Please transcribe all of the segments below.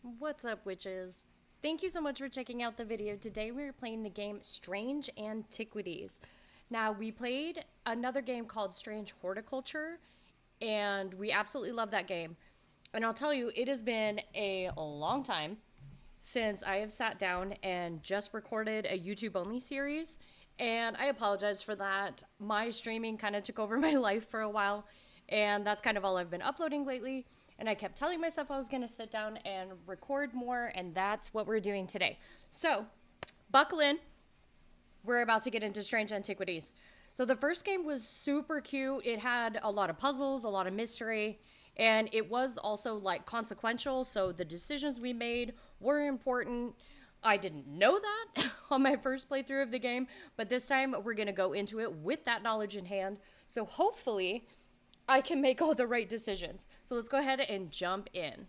What's up, witches? Thank you so much for checking out the video. Today we're playing the game Strange Antiquities. Now, we played another game called Strange Horticulture, and we absolutely love that game. And I'll tell you, it has been a long time since I have sat down and just recorded a YouTube only series, and I apologize for that. My streaming kind of took over my life for a while, and that's kind of all I've been uploading lately. And I kept telling myself I was going to sit down and record more, and that's what we're doing today. So, buckle in. We're about to get into Strange Antiquities. So, the first game was super cute. It had a lot of puzzles, a lot of mystery, and it was also like consequential. So, the decisions we made were important. I didn't know that on my first playthrough of the game, but this time we're going to go into it with that knowledge in hand. So, hopefully, I can make all the right decisions. So let's go ahead and jump in.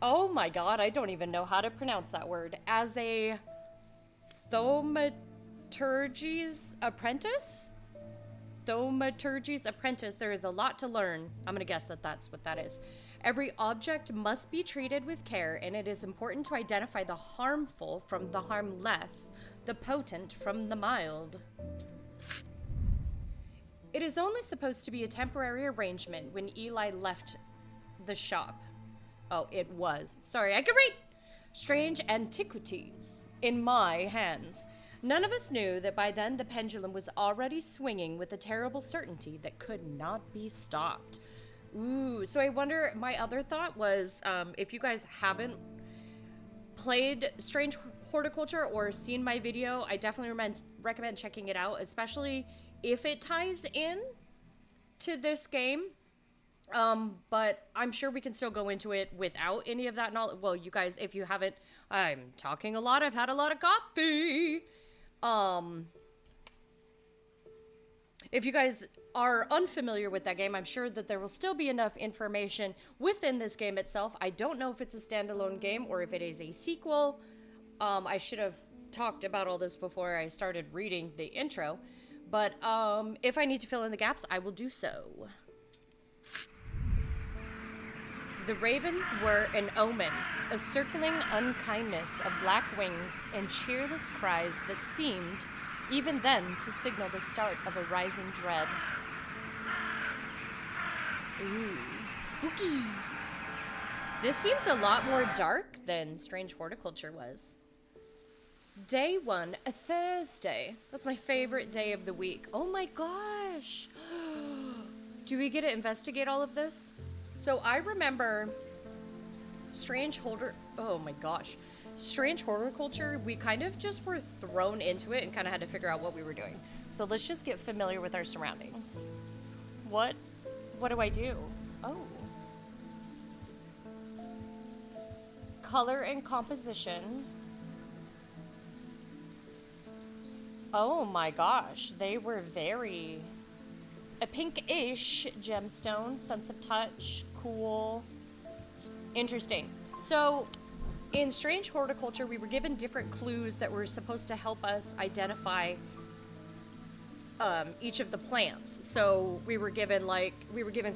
Oh my god, I don't even know how to pronounce that word. As a thaumaturgy's apprentice? Thaumaturgy's apprentice, there is a lot to learn. I'm gonna guess that that's what that is. Every object must be treated with care, and it is important to identify the harmful from the harmless, the potent from the mild. It is only supposed to be a temporary arrangement when Eli left the shop. Oh, it was. Sorry, I can read! Strange Antiquities in my hands. None of us knew that by then the pendulum was already swinging with a terrible certainty that could not be stopped. Ooh, so I wonder, my other thought was, if you guys haven't played Strange Horticulture or seen my video, I definitely recommend checking it out, especially if it ties in to this game. But I'm sure we can still go into it without any of that knowledge. Well, you guys, if you haven't, I'm talking a lot. I've had a lot of coffee. If you guys are unfamiliar with that game, I'm sure that there will still be enough information within this game itself. I don't know if it's a standalone game or if it is a sequel. I should have talked about all this before I started reading the intro. But if I need to fill in the gaps, I will do so. The ravens were an omen, a circling unkindness of black wings and cheerless cries that seemed, even then, to signal the start of a rising dread. Ooh, spooky! This seems a lot more dark than Strange Horticulture was. Day 1, a Thursday. That's my favorite day of the week. Oh my gosh. Do we get to investigate all of this? So I remember Strange Horticulture, we kind of just were thrown into it and kind of had to figure out what we were doing. So let's just get familiar with our surroundings. What do I do? Oh. Color and composition. Oh my gosh, they were very... A pinkish gemstone, sense of touch, cool, interesting. So, in Strange Horticulture, we were given different clues that were supposed to help us identify each of the plants. So we were given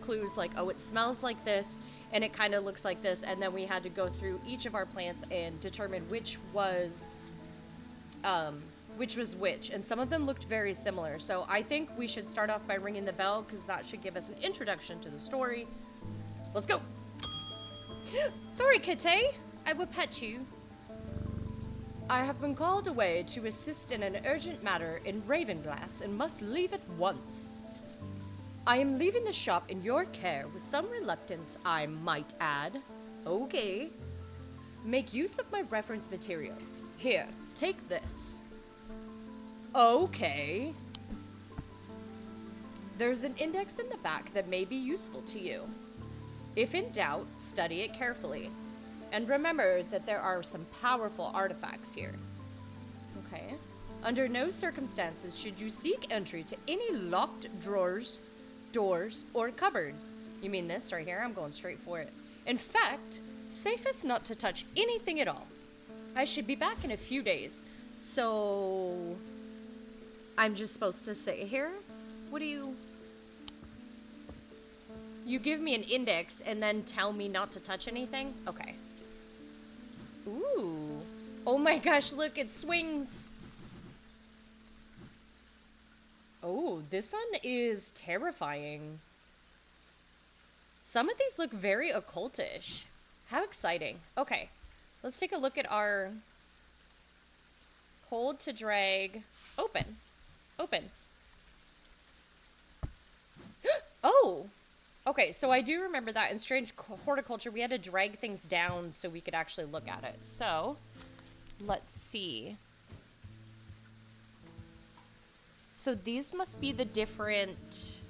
clues like, oh, it smells like this, and it kind of looks like this, and then we had to go through each of our plants and determine which was which, and some of them looked very similar. So I think we should start off by ringing the bell, because that should give us an introduction to the story. Let's go! Sorry, Kitty! I will pet you. I have been called away to assist in an urgent matter in Ravenglass and must leave at once. I am leaving the shop in your care with some reluctance, I might add. Okay. Make use of my reference materials. Here, take this. Okay. There's an index in the back that may be useful to you. If in doubt, study it carefully. And remember that there are some powerful artifacts here. Okay. Under no circumstances should you seek entry to any locked drawers, doors, or cupboards. You mean this right here? I'm going straight for it. In fact, safest not to touch anything at all. I should be back in a few days, so... I'm just supposed to sit here? What do you... You give me an index and then tell me not to touch anything? Okay. Ooh. Oh my gosh, look, it swings. Oh, this one is terrifying. Some of these look very occultish. How exciting. Okay, let's take a look at our hold to drag. Open. Open. Oh! Okay, so I do remember that in Strange Horticulture, we had to drag things down so we could actually look at it. So, let's see. So these must be the different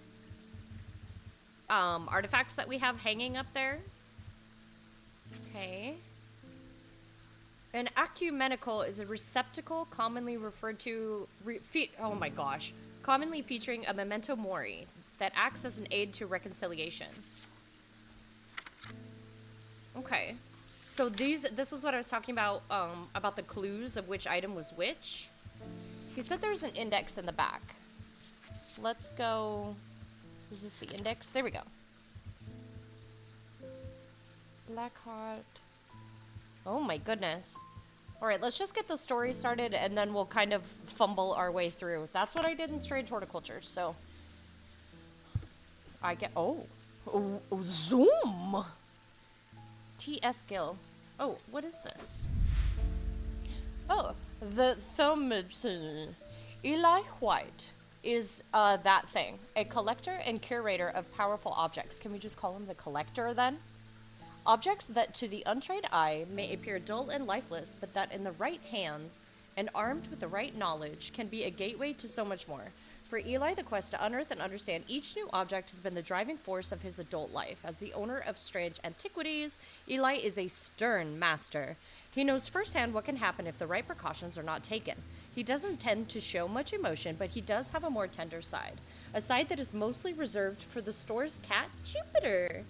artifacts that we have hanging up there. Okay. An ecumenical is a receptacle commonly referred to, oh my gosh, commonly featuring a memento mori that acts as an aid to reconciliation. Okay. So this is what I was talking about the clues of which item was which. He said there's an index in the back. Let's go. Is this the index? There we go. Blackheart. Oh my goodness. Alright, let's just get the story started and then we'll kind of fumble our way through. That's what I did in Strange Horticulture, so. I get. Oh, zoom! T.S. Gill. Oh, what is this? Oh, the Thaumaturge. Eli White is that thing. A collector and curator of powerful objects. Can we just call him the collector then? Objects that to the untrained eye may appear dull and lifeless, but that in the right hands and armed with the right knowledge can be a gateway to so much more. For Eli, the quest to unearth and understand each new object has been the driving force of his adult life. As the owner of Strange Antiquities, Eli is a stern master. He knows firsthand what can happen if the right precautions are not taken. He doesn't tend to show much emotion, but he does have a more tender side. A side that is mostly reserved for the store's cat, Jupiter.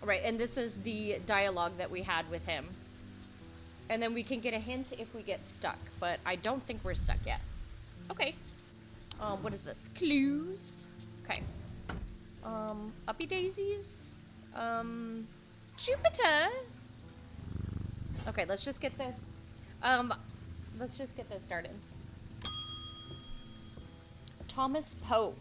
All right, and this is the dialogue that we had with him. And then we can get a hint if we get stuck, but I don't think we're stuck yet. Okay. What is this? Clues. Okay. Uppy daisies. Jupiter. Okay, let's just get this. Let's just get this started. Thomas Pope.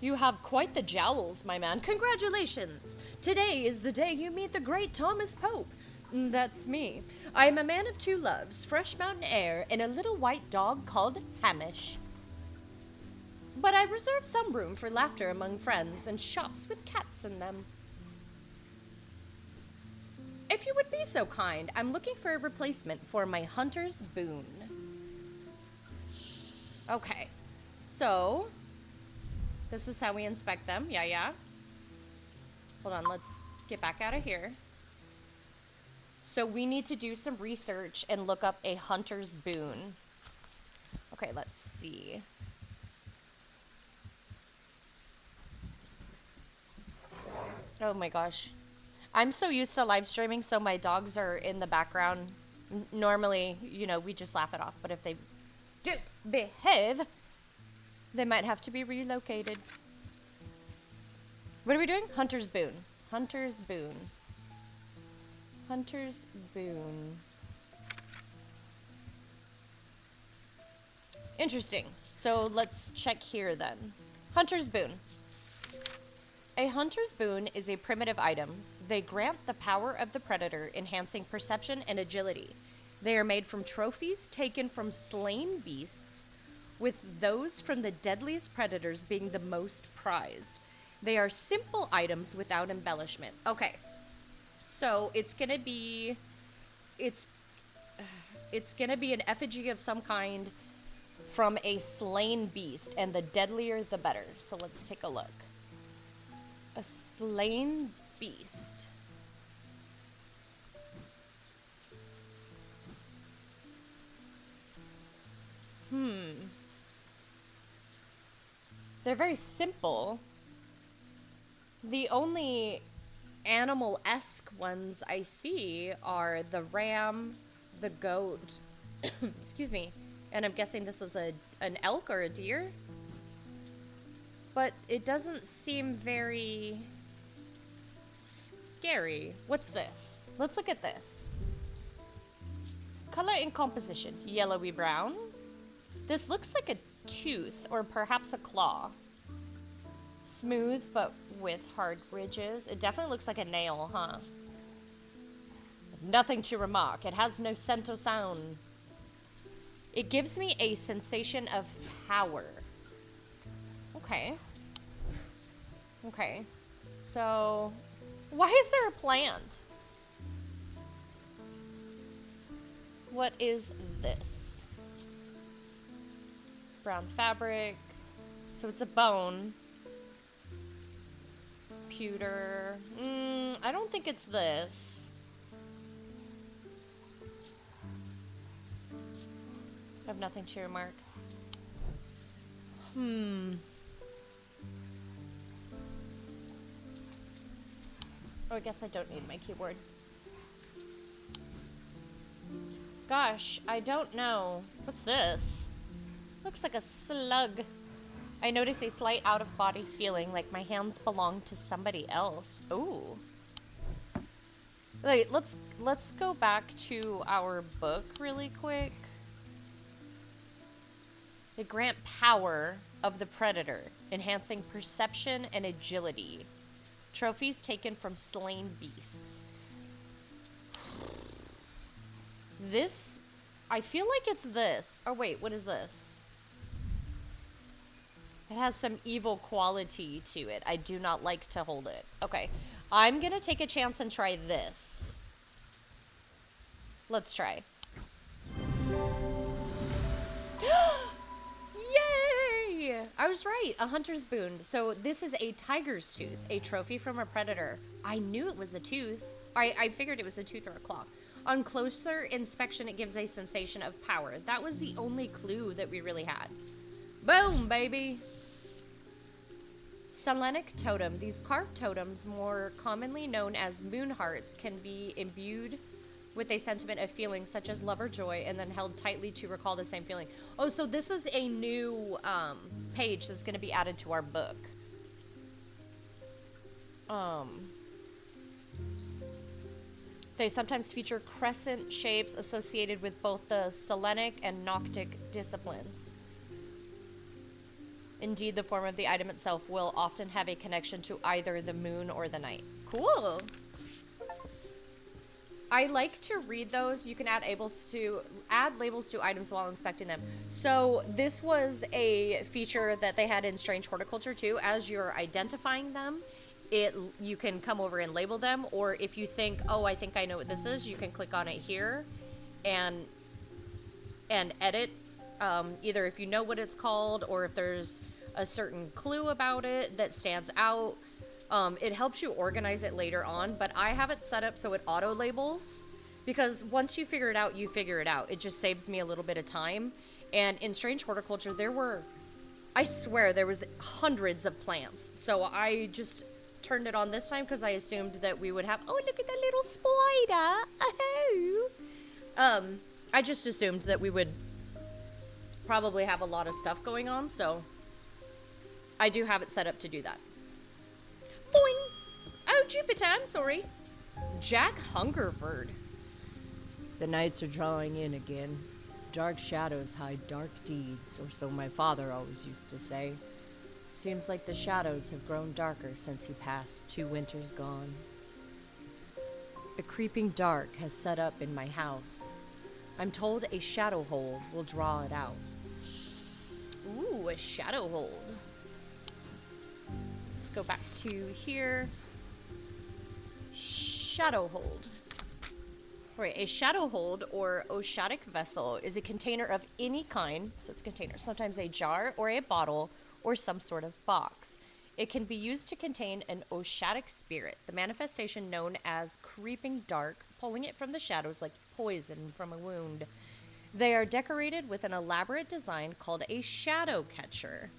You have quite the jowls, my man. Congratulations! Today is the day you meet the great Thomas Pope. That's me. I am a man of two loves, fresh mountain air and a little white dog called Hamish. But I reserve some room for laughter among friends and shops with cats in them. If you would be so kind, I'm looking for a replacement for my hunter's boon. Okay, so this is how we inspect them. Yeah. Hold on, let's get back out of here. So we need to do some research and look up a hunter's boon. Okay, let's see. Oh my gosh. I'm so used to live streaming, so my dogs are in the background. Normally, you know, we just laugh it off, but if they do behave, they might have to be relocated. What are we doing? Hunter's boon. Hunter's boon. Hunter's boon. Interesting. So let's check here then. Hunter's boon. A hunter's boon is a primitive item. They grant the power of the predator, enhancing perception and agility. They are made from trophies taken from slain beasts, with those from the deadliest predators being the most prized. They are simple items without embellishment. Okay, so it's gonna be an effigy of some kind from a slain beast, and the deadlier the better. So let's take a look. A slain beast. They're very simple. The only animal-esque ones I see are the ram, the goat, excuse me, and I'm guessing this is an elk or a deer. but it doesn't seem very scary. What's this? Let's look at this. Color and composition, yellowy brown. This looks like a tooth or perhaps a claw. Smooth but with hard ridges. It definitely looks like a nail, huh? Nothing to remark. It has no scent or sound. It gives me a sensation of power. Okay. Okay. So, why is there a plant? What is this? Brown fabric. So it's a bone. Pewter. I don't think it's this. I have nothing to remark. Oh, I guess I don't need my keyboard. Gosh, I don't know. What's this? Looks like a slug. I notice a slight out-of-body feeling, like my hands belong to somebody else. Ooh. Wait, let's go back to our book really quick. They grant power of the predator, enhancing perception and agility. Trophies taken from slain beasts. This, I feel like it's this. Oh wait, what is this? It has some evil quality to it. I do not like to hold it. Okay, I'm gonna take a chance and try this. Let's try. Yay! I was right, a hunter's boon. So this is a tiger's tooth, a trophy from a predator. I knew it was a tooth. I figured it was a tooth or a claw. On closer inspection, it gives a sensation of power. That was the only clue that we really had. Boom, baby! Selenic totem. These carved totems, more commonly known as moon hearts, can be imbued with a sentiment of feeling such as love or joy and then held tightly to recall the same feeling. Oh, so this is a new page that's going to be added to our book. They sometimes feature crescent shapes associated with both the Selenic and Noctic disciplines. Indeed, the form of the item itself will often have a connection to either the moon or the night. Cool. I like to read those. You can add labels to items while inspecting them. So this was a feature that they had in Strange Horticulture too. As you're identifying them, you can come over and label them, or if you think, oh, I think I know what this is, you can click on it here and edit, either if you know what it's called or if there's a certain clue about it that stands out. It helps you organize it later on, but I have it set up so it auto labels, because once you figure it out, you figure it out. It just saves me a little bit of time. And in Strange Horticulture, I swear there was hundreds of plants. So I just turned it on this time because I assumed that we would have, oh, look at that little spider. Oh. I just assumed that we would probably have a lot of stuff going on, so I do have it set up to do that. Boing! Oh, Jupiter, I'm sorry. Jack Hungerford. The nights are drawing in again. Dark shadows hide dark deeds, or so my father always used to say. Seems like the shadows have grown darker since he passed 2 winters gone. A creeping dark has set up in my house. I'm told a shadow hold will draw it out. Ooh, a shadow hold. Let's go back to here. Shadow hold. All right, a shadow hold or oshatic vessel is a container of any kind, so it's a container, sometimes a jar or a bottle or some sort of box. It can be used to contain an oshatic spirit, the manifestation known as creeping dark, pulling it from the shadows like poison from a wound. They are decorated with an elaborate design called a shadow catcher.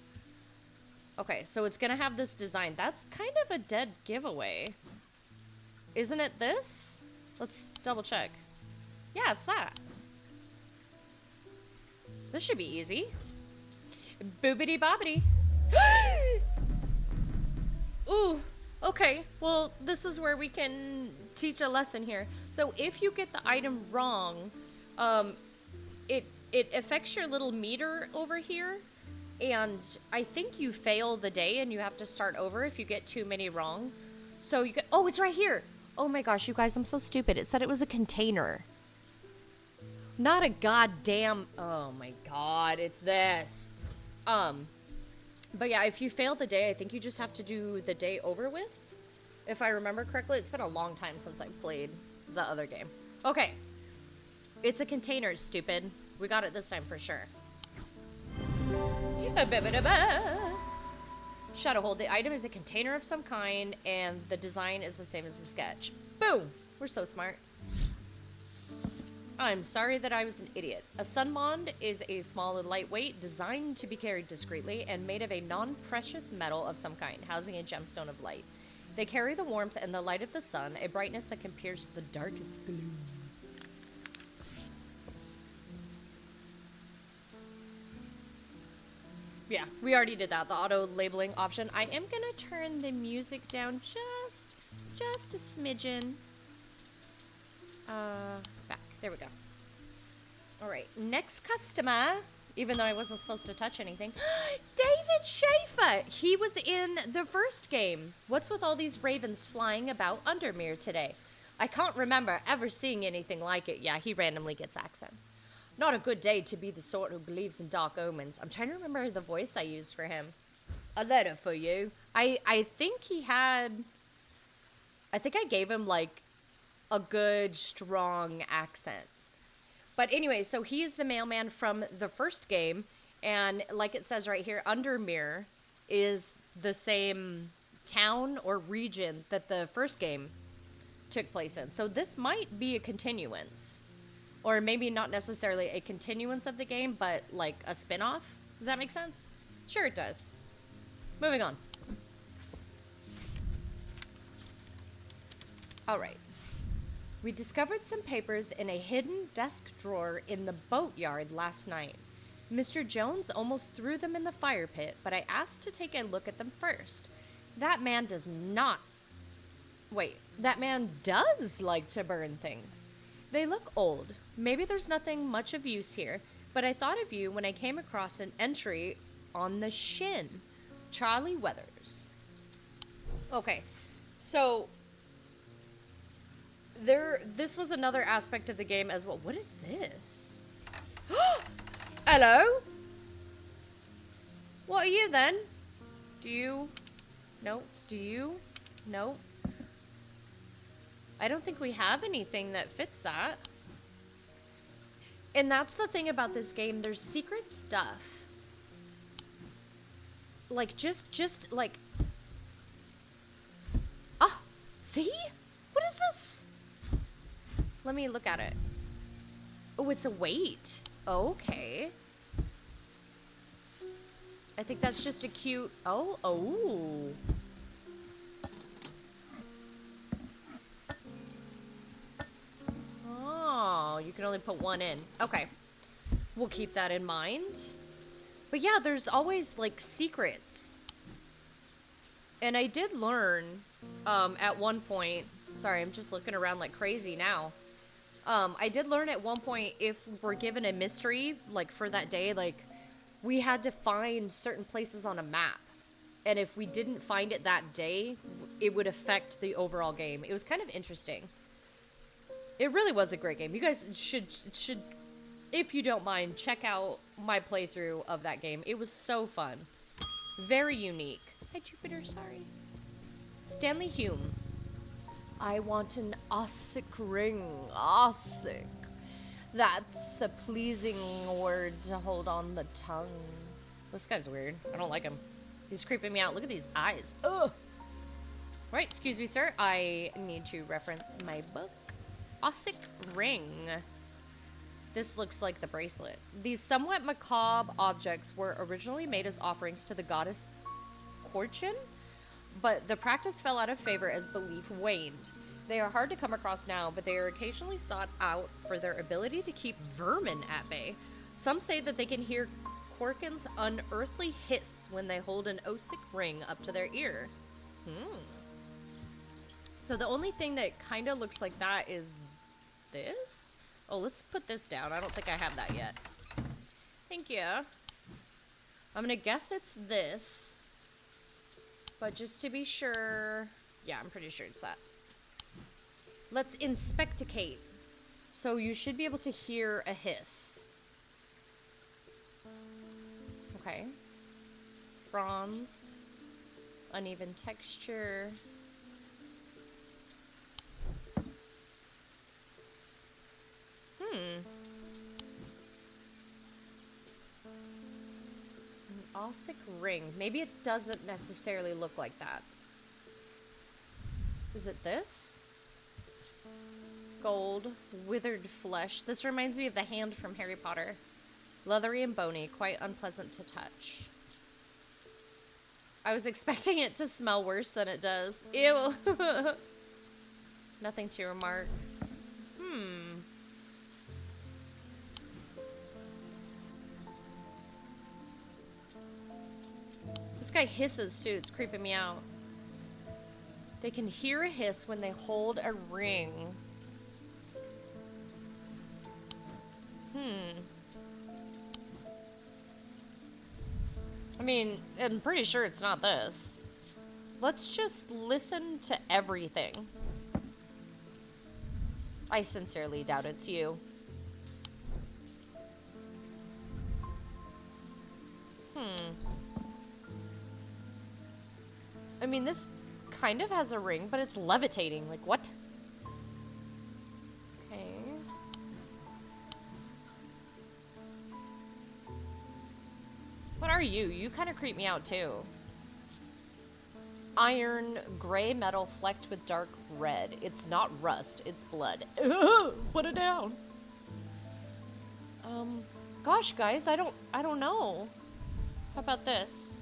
Okay, so it's gonna have this design. That's kind of a dead giveaway. Isn't it this? Let's double check. Yeah, it's that. This should be easy. Boobity bobbity. Ooh, okay. Well, this is where we can teach a lesson here. So if you get the item wrong, um, it affects your little meter over here, and I think you fail the day and you have to start over if you get too many wrong. So you get, oh, it's right here. Oh my gosh, you guys, I'm so stupid. It said it was a container. Not a goddamn, oh my god, it's this. But yeah, if you fail the day, I think you just have to do the day over with. If I remember correctly, it's been a long time since I played the other game. Okay. It's a container, stupid. We got it this time for sure. Shadowhold. The item is a container of some kind, and the design is the same as the sketch. Boom! We're so smart. I'm sorry that I was an idiot. A sunbond is a small and lightweight, designed to be carried discreetly, and made of a non-precious metal of some kind, housing a gemstone of light. They carry the warmth and the light of the sun, a brightness that can pierce the darkest gloom. Yeah, we already did that, the auto labeling option. I am gonna turn the music down just a smidgen. Back. There we go. All right, next customer, even though I wasn't supposed to touch anything. David Schaefer! He was in the first game. What's with all these ravens flying about Undermere today? I can't remember ever seeing anything like it. Yeah, he randomly gets accents. Not a good day to be the sort who believes in dark omens. I'm trying to remember the voice I used for him. A letter for you. I think he had... I think I gave him, like, a good, strong accent. But anyway, so he is the mailman from the first game, and like it says right here, Undermere is the same town or region that the first game took place in. So this might be a continuance. Or maybe not necessarily a continuance of the game, but like a spin-off. Does that make sense? Sure it does. Moving on. All right. We discovered some papers in a hidden desk drawer in the boatyard last night. Mr. Jones almost threw them in the fire pit, but I asked to take a look at them first. That man does not... Wait, that man does like to burn things. They look old. Maybe there's nothing much of use here, but I thought of you when I came across an entry on the shin. Charlie Weathers. Okay, so... This was another aspect of the game as well. What is this? Hello? What are you then? Do you? No. Do you? No. I don't think we have anything that fits that. And that's the thing about this game. There's secret stuff. Like, just like... Ah! See? What is this? Let me look at it. Oh, it's a weight. Okay. I think that's just a cute... Oh. Oh, you can only put one in. Okay. We'll keep that in mind. But yeah, there's always, like, secrets. And I did learn, at one point... Sorry, I'm just looking around like crazy now. I did learn at one point, if we're given a mystery, like, for that day, like, we had to find certain places on a map. And if we didn't find it that day, it would affect the overall game. It was kind of interesting. It really was a great game. You guys should, if you don't mind, check out my playthrough of that game. It was so fun. Very unique. Hi, Jupiter, sorry. Stanley Hume. I want an Ossic ring. Ossic. That's a pleasing word to hold on the tongue. This guy's weird. I don't like him. He's creeping me out. Look at these eyes. Ugh. Right, excuse me, sir. I need to reference my book. Ossic ring. This looks like the bracelet. These somewhat macabre objects were originally made as offerings to the goddess Corchin, but the practice fell out of favor as belief waned. They are hard to come across now, but they are occasionally sought out for their ability to keep vermin at bay. Some say that they can hear Corkin's unearthly hiss when they hold an Ossic ring up to their ear. So the only thing that kind of looks like that is this. Oh, let's put this down. I don't think I have that yet. Thank you. I'm gonna guess it's this. But just to be sure... Yeah, I'm pretty sure it's that. Let's inspecticate. So you should be able to hear a hiss. Okay. Bronze. Uneven texture. An Ossic ring. Maybe it doesn't necessarily look like that. Is it this? Gold, withered flesh. This reminds me of the hand from Harry Potter. Leathery and bony, quite unpleasant to touch. I was expecting it to smell worse than it does. Ew. Nothing to remark. This guy hisses too, it's creeping me out. They can hear a hiss when they hold a ring. I mean, I'm pretty sure it's not this. Let's just listen to everything. I sincerely doubt it's you. I mean, this kind of has a ring, but it's levitating. Like, what? Okay. What are you? You kind of creep me out, too. Iron, gray metal flecked with dark red. It's not rust, it's blood. Put it down. Gosh, guys, I don't know. How about this?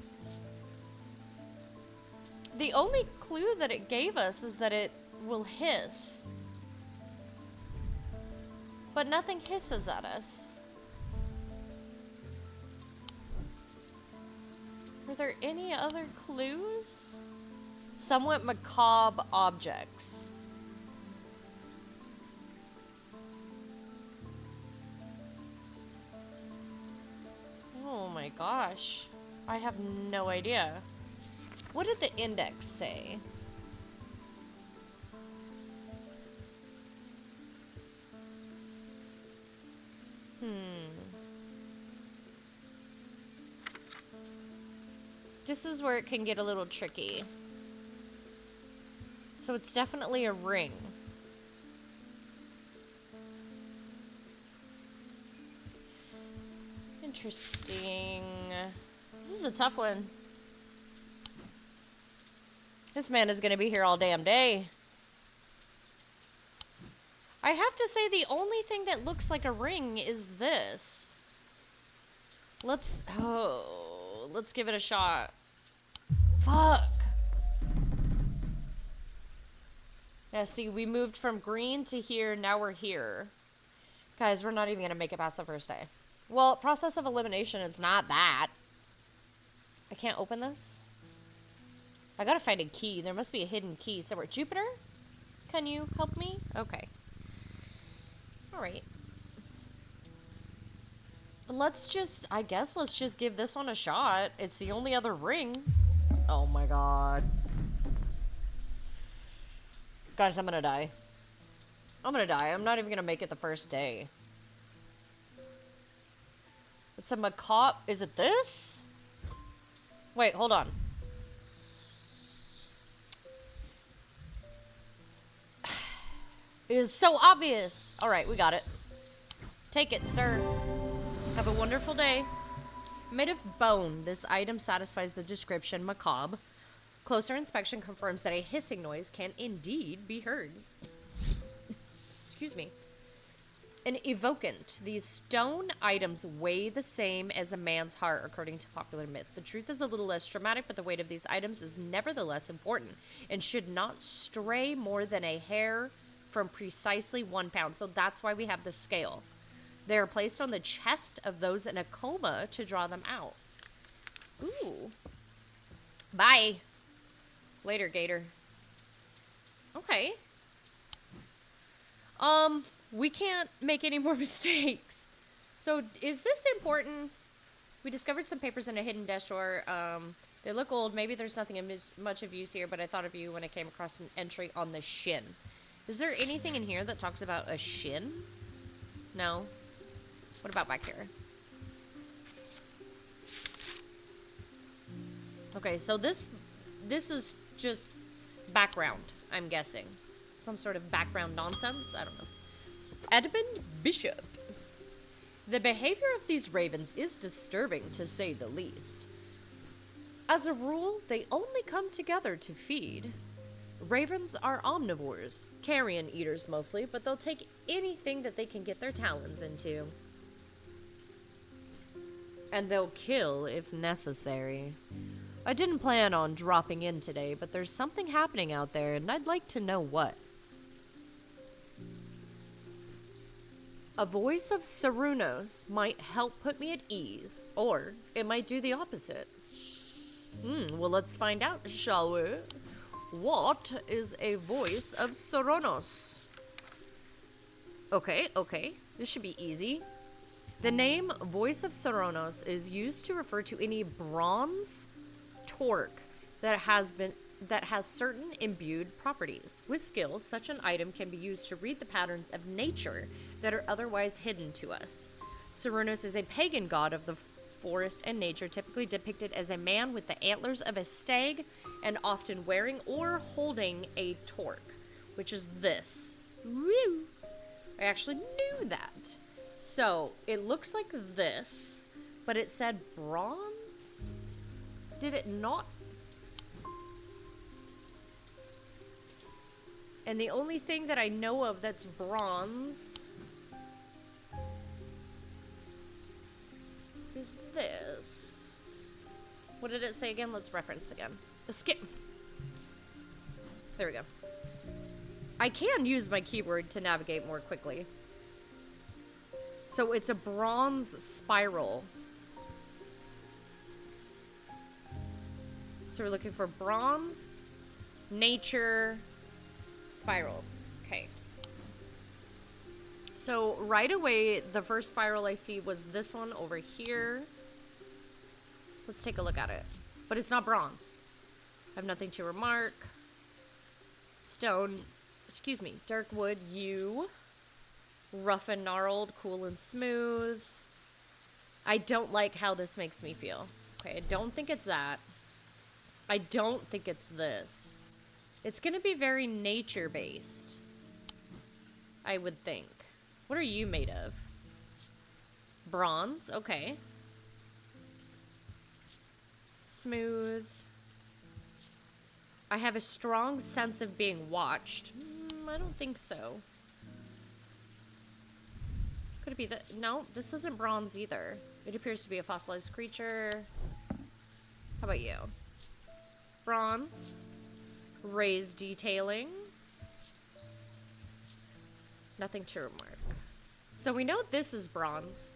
The only clue that it gave us is that it will hiss. But nothing hisses at us. Are there any other clues? Somewhat macabre objects. Oh my gosh. I have no idea. What did the index say? This is where it can get a little tricky. So it's definitely a ring. Interesting. This is a tough one. This man is gonna be here all damn day. I have to say the only thing that looks like a ring is this. Let's give it a shot. Fuck. Yeah, see, we moved from green to here, now we're here. Guys, we're not even gonna make it past the first day. Well, process of elimination is not that. I can't open this? I gotta find a key. There must be a hidden key somewhere. Jupiter? Can you help me? Okay. Alright. I guess let's just give this one a shot. It's the only other ring. Oh my god. Guys, I'm gonna die. I'm gonna die. I'm not even gonna make it the first day. It's a macabre. Is it this? Wait, hold on. It is so obvious. All right, we got it. Take it, sir. Have a wonderful day. Made of bone, this item satisfies the description macabre. Closer inspection confirms that a hissing noise can indeed be heard. Excuse me. An evocant. These stone items weigh the same as a man's heart, according to popular myth. The truth is a little less dramatic, but the weight of these items is nevertheless important and should not stray more than a hair from precisely 1 pound. So that's why we have the scale. They are placed on the chest of those in a coma to draw them out. Ooh. Bye. Later, Gator. Okay. We can't make any more mistakes. So, is this important? We discovered some papers in a hidden desk drawer. They look old. Maybe there's nothing much of use here, but I thought of you when I came across an entry on the shin. Is there anything in here that talks about a shin? No. What about back here? Okay, so this is just background, I'm guessing. Some sort of background nonsense? I don't know. Edmund Bishop. The behavior of these ravens is disturbing, to say the least. As a rule, they only come together to feed. Ravens are omnivores, carrion eaters mostly, but they'll take anything that they can get their talons into. And they'll kill if necessary. I didn't plan on dropping in today, but there's something happening out there, and I'd like to know what. A voice of Cernunnos might help put me at ease, or it might do the opposite. Well, let's find out, shall we? What is a voice of Cernunnos? Okay, this should be easy. The name Voice of Cernunnos is used to refer to any bronze torque that has certain imbued properties. With skill, such an item can be used to read the patterns of nature that are otherwise hidden to us. Cernunnos is a pagan god of the forest and nature, typically depicted as a man with the antlers of a stag and often wearing or holding a torque, which is this. Woo! I actually knew that. So, it looks like this, but it said bronze? Did it not? And the only thing that I know of that's bronze is this. What did it say again? Let's reference again. Skip. There we go. I can use my keyboard to navigate more quickly. So it's a bronze spiral. So we're looking for bronze, nature, spiral. Okay. So right away, the first spiral I see was this one over here. Let's take a look at it. But it's not bronze. I have nothing to remark. Stone, excuse me, dark wood, yew. Rough and gnarled, cool and smooth. I don't like how this makes me feel. Okay, I don't think it's that. I don't think it's this. It's gonna be very nature-based, I would think. What are you made of? Bronze, okay. Smooth. I have a strong sense of being watched. I don't think so. Could it be that? No, this isn't bronze either. It appears to be a fossilized creature. How about you? Bronze. Raised detailing. Nothing to remark. So we know this is bronze.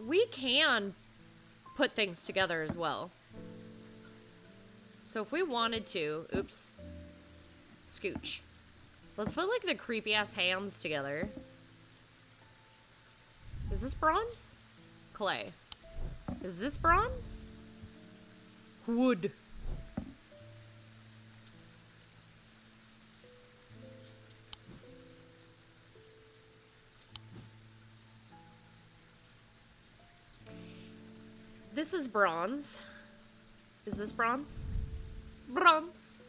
We can put things together as well. So if we wanted to, oops, scooch. Let's put like the creepy ass hands together. Is this bronze? Clay. Is this bronze? Wood. This is bronze. Is this bronze? Bronze.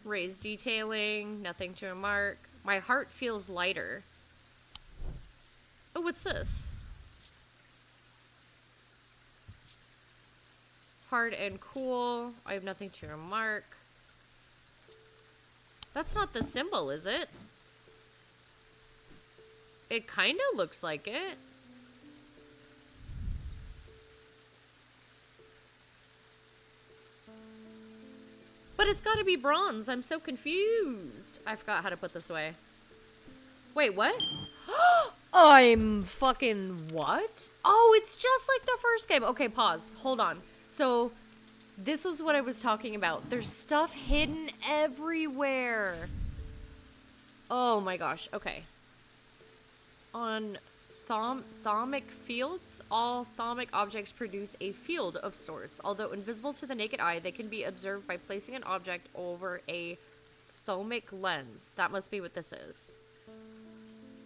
Raised detailing, nothing to remark. My heart feels lighter. Oh, what's this? Hard and cool. I have nothing to remark. That's not the symbol, is it? It kind of looks like it. But it's got to be bronze. I'm so confused. I forgot how to put this away. Wait, what? I'm fucking what? Oh, it's just like the first game. Okay, pause. Hold on. So, This is what I was talking about. There's stuff hidden everywhere. Oh my gosh. Okay. On thaumic fields, all thaumic objects produce a field of sorts. Although invisible to the naked eye, they can be observed by placing an object over a thaumic lens. That must be what this is.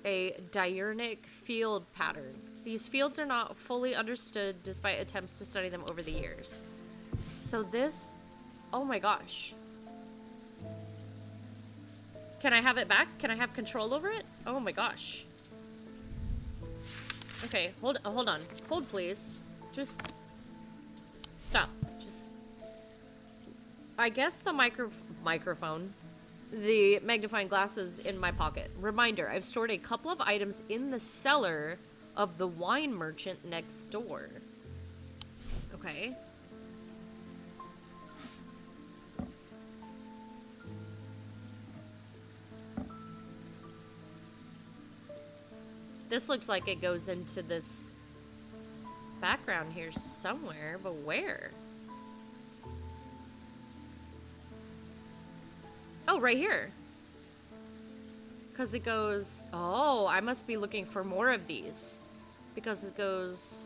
A diurnal field pattern. These fields are not fully understood despite attempts to study them over the years. So this... Oh my gosh. Can I have it back? Can I have control over it? Oh my gosh. Okay, hold on. Hold, please. Just... Stop. Just... I guess the microphone... The magnifying glass is in my pocket. Reminder, I've stored a couple of items in the cellar of the wine merchant next door. Okay. This looks like it goes into this background here somewhere, but where? Oh, right here. Because it goes... Oh, I must be looking for more of these. Because it goes...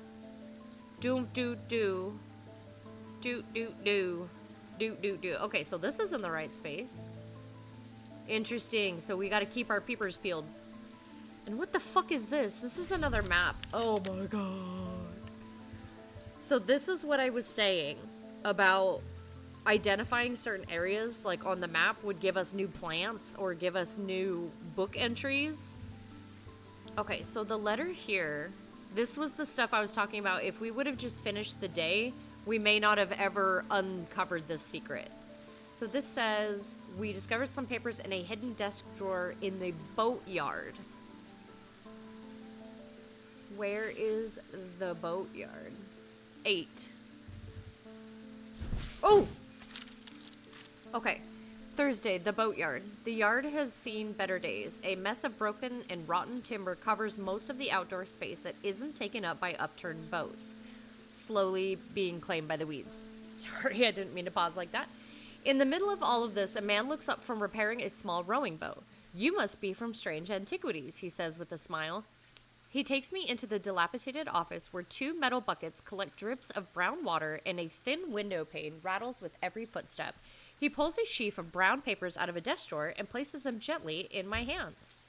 Doom, doo, doo. Doo, doo, doo. Doo, doo, doo. Okay, so this is in the right space. Interesting. So we gotta keep our peepers peeled. And what the fuck is this? This is another map. Oh my god. So this is what I was saying about... identifying certain areas like on the map would give us new plants or give us new book entries. Okay, so the letter here, this was the stuff I was talking about. If we would have just finished the day, we may not have ever uncovered this secret. So this says, we discovered some papers in a hidden desk drawer in the boatyard. Where is the boatyard? 8. Oh! Okay. Thursday, the boatyard. The yard has seen better days. A mess of broken and rotten timber covers most of the outdoor space that isn't taken up by upturned boats, slowly being claimed by the weeds. Sorry, I didn't mean to pause like that. In the middle of all of this, a man looks up from repairing a small rowing boat. You must be from Strange Antiquities, he says with a smile. He takes me into the dilapidated office where 2 metal buckets collect drips of brown water and a thin window pane rattles with every footstep. He pulls a sheaf of brown papers out of a desk drawer and places them gently in my hands.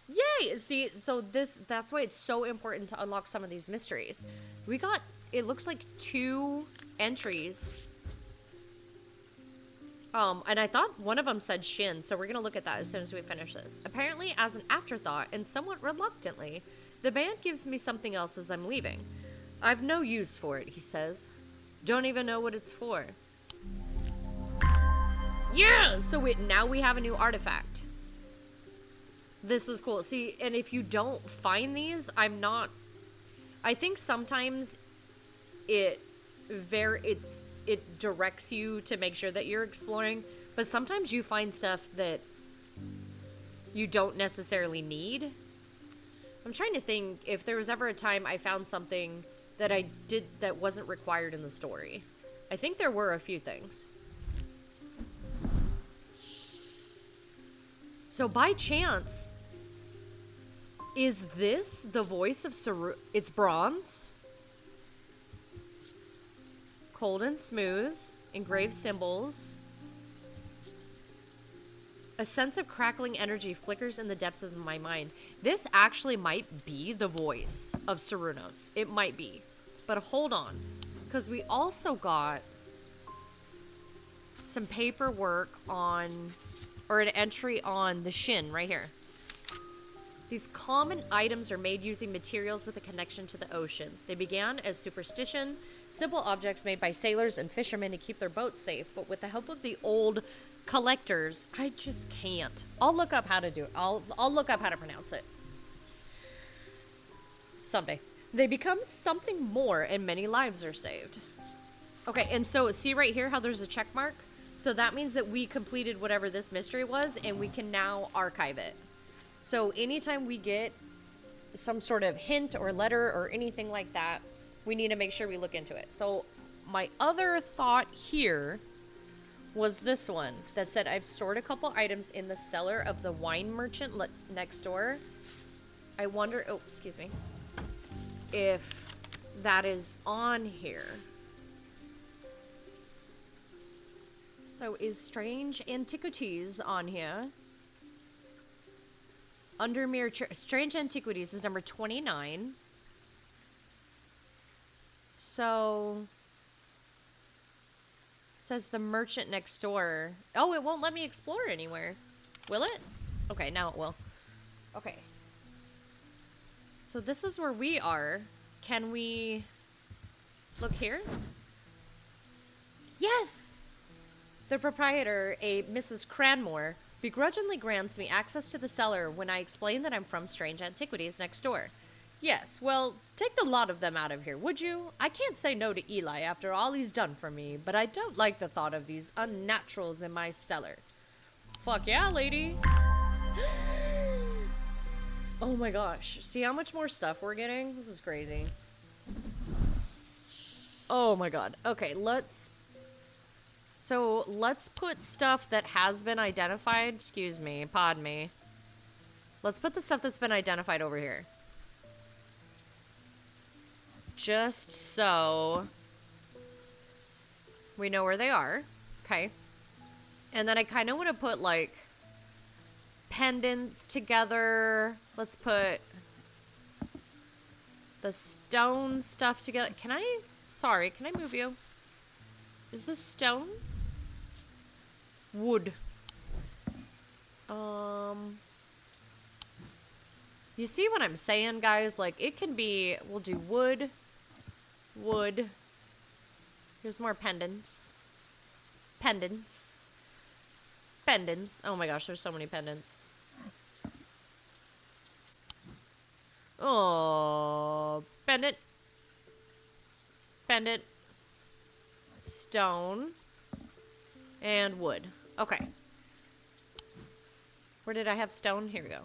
Yay! See, so that's why it's so important to unlock some of these mysteries. We got, it looks like 2 entries. And I thought one of them said Shin, so we're going to look at that as soon as we finish this. Apparently, as an afterthought, and somewhat reluctantly, the band gives me something else as I'm leaving. I've no use for it, he says. Don't even know what it's for. Yeah! So now we have a new artifact. This is cool. See, and if you don't find these, I think sometimes it directs you to make sure that you're exploring, but sometimes you find stuff that you don't necessarily need. I'm trying to think if there was ever a time I found something that I did that wasn't required in the story. I think there were a few things. So by chance, is this the voice of Saru? It's bronze. Cold and smooth, engraved symbols. A sense of crackling energy flickers in the depths of my mind. This actually might be the voice of Sarunos. It might be. But hold on. Because we also got some paperwork on, or an entry on the Shin right here. These common items are made using materials with a connection to the ocean. They began as superstition, simple objects made by sailors and fishermen to keep their boats safe, but with the help of the old collectors, I just can't. I'll look up how to do it. I'll look up how to pronounce it. Someday. They become something more and many lives are saved. Okay, and so see right here how there's a check mark? So that means that we completed whatever this mystery was, and we can now archive it. So anytime we get some sort of hint or letter or anything like that, we need to make sure we look into it. So my other thought here was this one that said, I've stored a couple items in the cellar of the wine merchant next door. I wonder, oh, excuse me, if that is on here. So is Strange Antiquities on here? Under Mirror Strange Antiquities is number 29. So says the merchant next door. Oh, it won't let me explore anywhere. Will it? Okay, now it will. Okay. So this is where we are. Can we look here? Yes! The proprietor, a Mrs. Cranmore, begrudgingly grants me access to the cellar when I explain that I'm from Strange Antiquities next door. Yes, well, take the lot of them out of here, would you? I can't say no to Eli after all he's done for me, but I don't like the thought of these unnaturals in my cellar. Fuck yeah, lady. Oh my gosh. See how much more stuff we're getting? This is crazy. Oh my god. Okay, let's put stuff that has been identified. Excuse me, pardon me. Let's put the stuff that's been identified over here. Just so we know where they are. Okay. And then I kind of want to put, like, pendants together. Let's put the stone stuff together. Can I move you? Is this stone? Wood. You see what I'm saying, guys? Like, it can be, we'll do wood. Here's more pendants. Pendants. Oh my gosh, there's so many pendants. Oh, pendant. Stone. And wood. Okay. Where did I have stone? Here we go.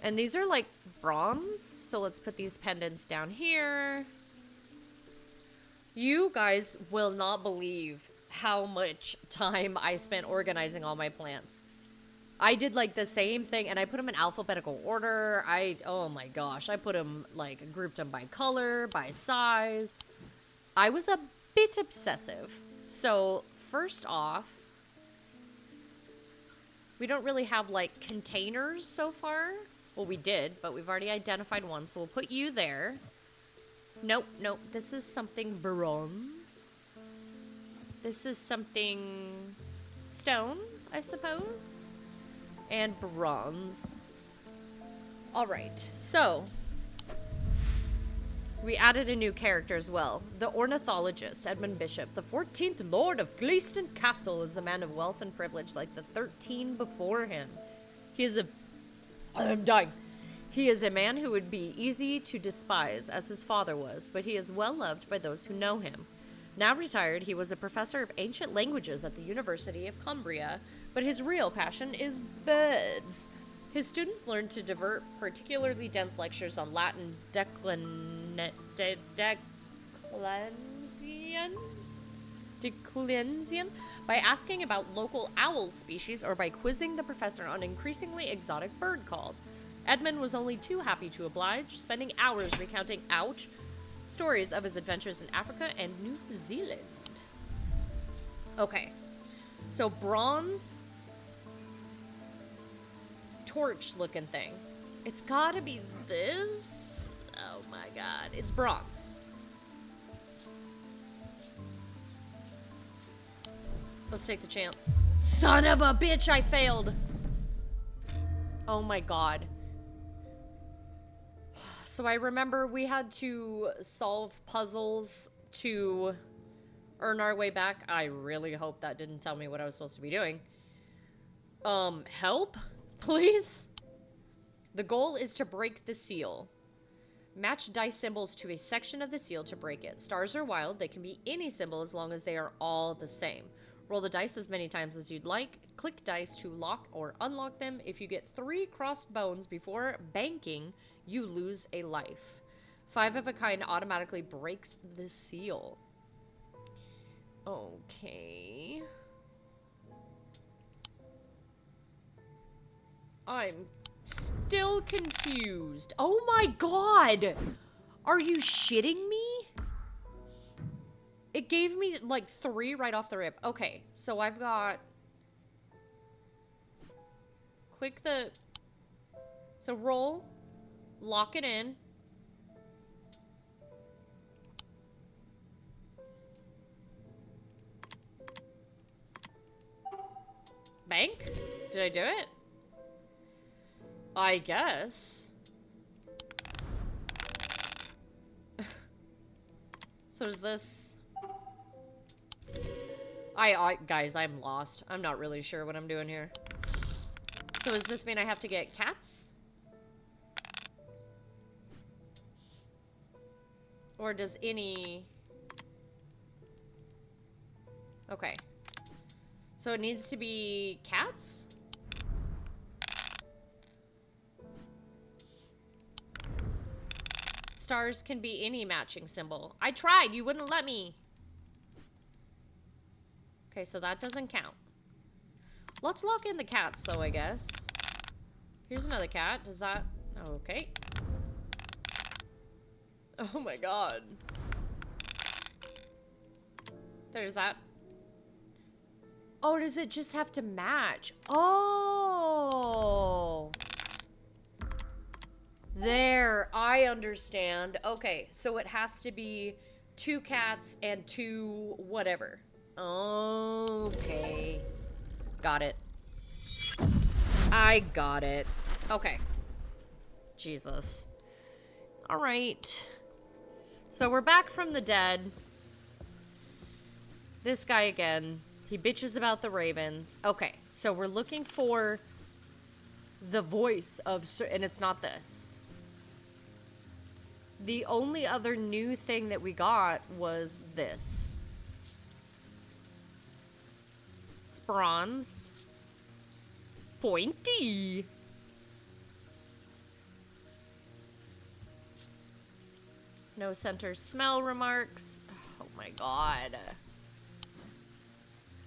And these are like bronze, so let's put these pendants down here. You guys will not believe how much time I spent organizing all my plants. I did like the same thing, and I put them in alphabetical order. Oh my gosh, I put them, like, grouped them by color, by size. I was a bit obsessive. So, first off, we don't really have, like, containers so far. Well, we did, but we've already identified one, so we'll put you there. Nope. This is something bronze. This is something stone, I suppose. And bronze. Alright, so we added a new character as well. The ornithologist, Edmund Bishop, the 14th Lord of Gleaston Castle, is a man of wealth and privilege like the 13 before him. I'm dying. He is a man who would be easy to despise, as his father was, but he is well loved by those who know him. Now retired, he was a professor of ancient languages at the University of Cumbria, but his real passion is birds. His students learned to divert particularly dense lectures on Latin declension by asking about local owl species or by quizzing the professor on increasingly exotic bird calls. Edmund was only too happy to oblige, spending hours recounting, stories of his adventures in Africa and New Zealand. Okay, so bronze torch-looking thing. It's gotta be this. Oh my god, it's bronze. Let's take the chance. Son of a bitch, I failed. Oh my god. So I remember we had to solve puzzles to earn our way back. I really hope that didn't tell me what I was supposed to be doing. Help? Please? The goal is to break the seal. Match dice symbols to a section of the seal to break it. Stars are wild. They can be any symbol as long as they are all the same. Roll the dice as many times as you'd like. Click dice to lock or unlock them. If you get 3 crossed bones before banking, you lose a life. 5 of a kind automatically breaks the seal. Okay. I'm still confused. Oh my god! Are you shitting me? It gave me like 3 right off the rip. Okay, so I've got... Click the... So roll. Lock it in. Bank? Did I do it? I guess. So is this... Guys, I'm lost. I'm not really sure what I'm doing here. So does this mean I have to get cats? Or does any... Okay. So it needs to be cats? Stars can be any matching symbol. I tried, you wouldn't let me. Okay, so that doesn't count. Let's lock in the cats though, I guess. Here's another cat. Does that... Okay. Oh my god. There's that. Oh, does it just have to match? Oh. There, I understand. Okay, so it has to be 2 cats and 2 whatever. Okay. Got it. I got it. Okay. Jesus. All right. So we're back from the dead. This guy again. He bitches about the ravens. Okay, so we're looking for the voice of... And it's not this. The only other new thing that we got was this. It's bronze. Pointy. No center smell remarks. Oh my god.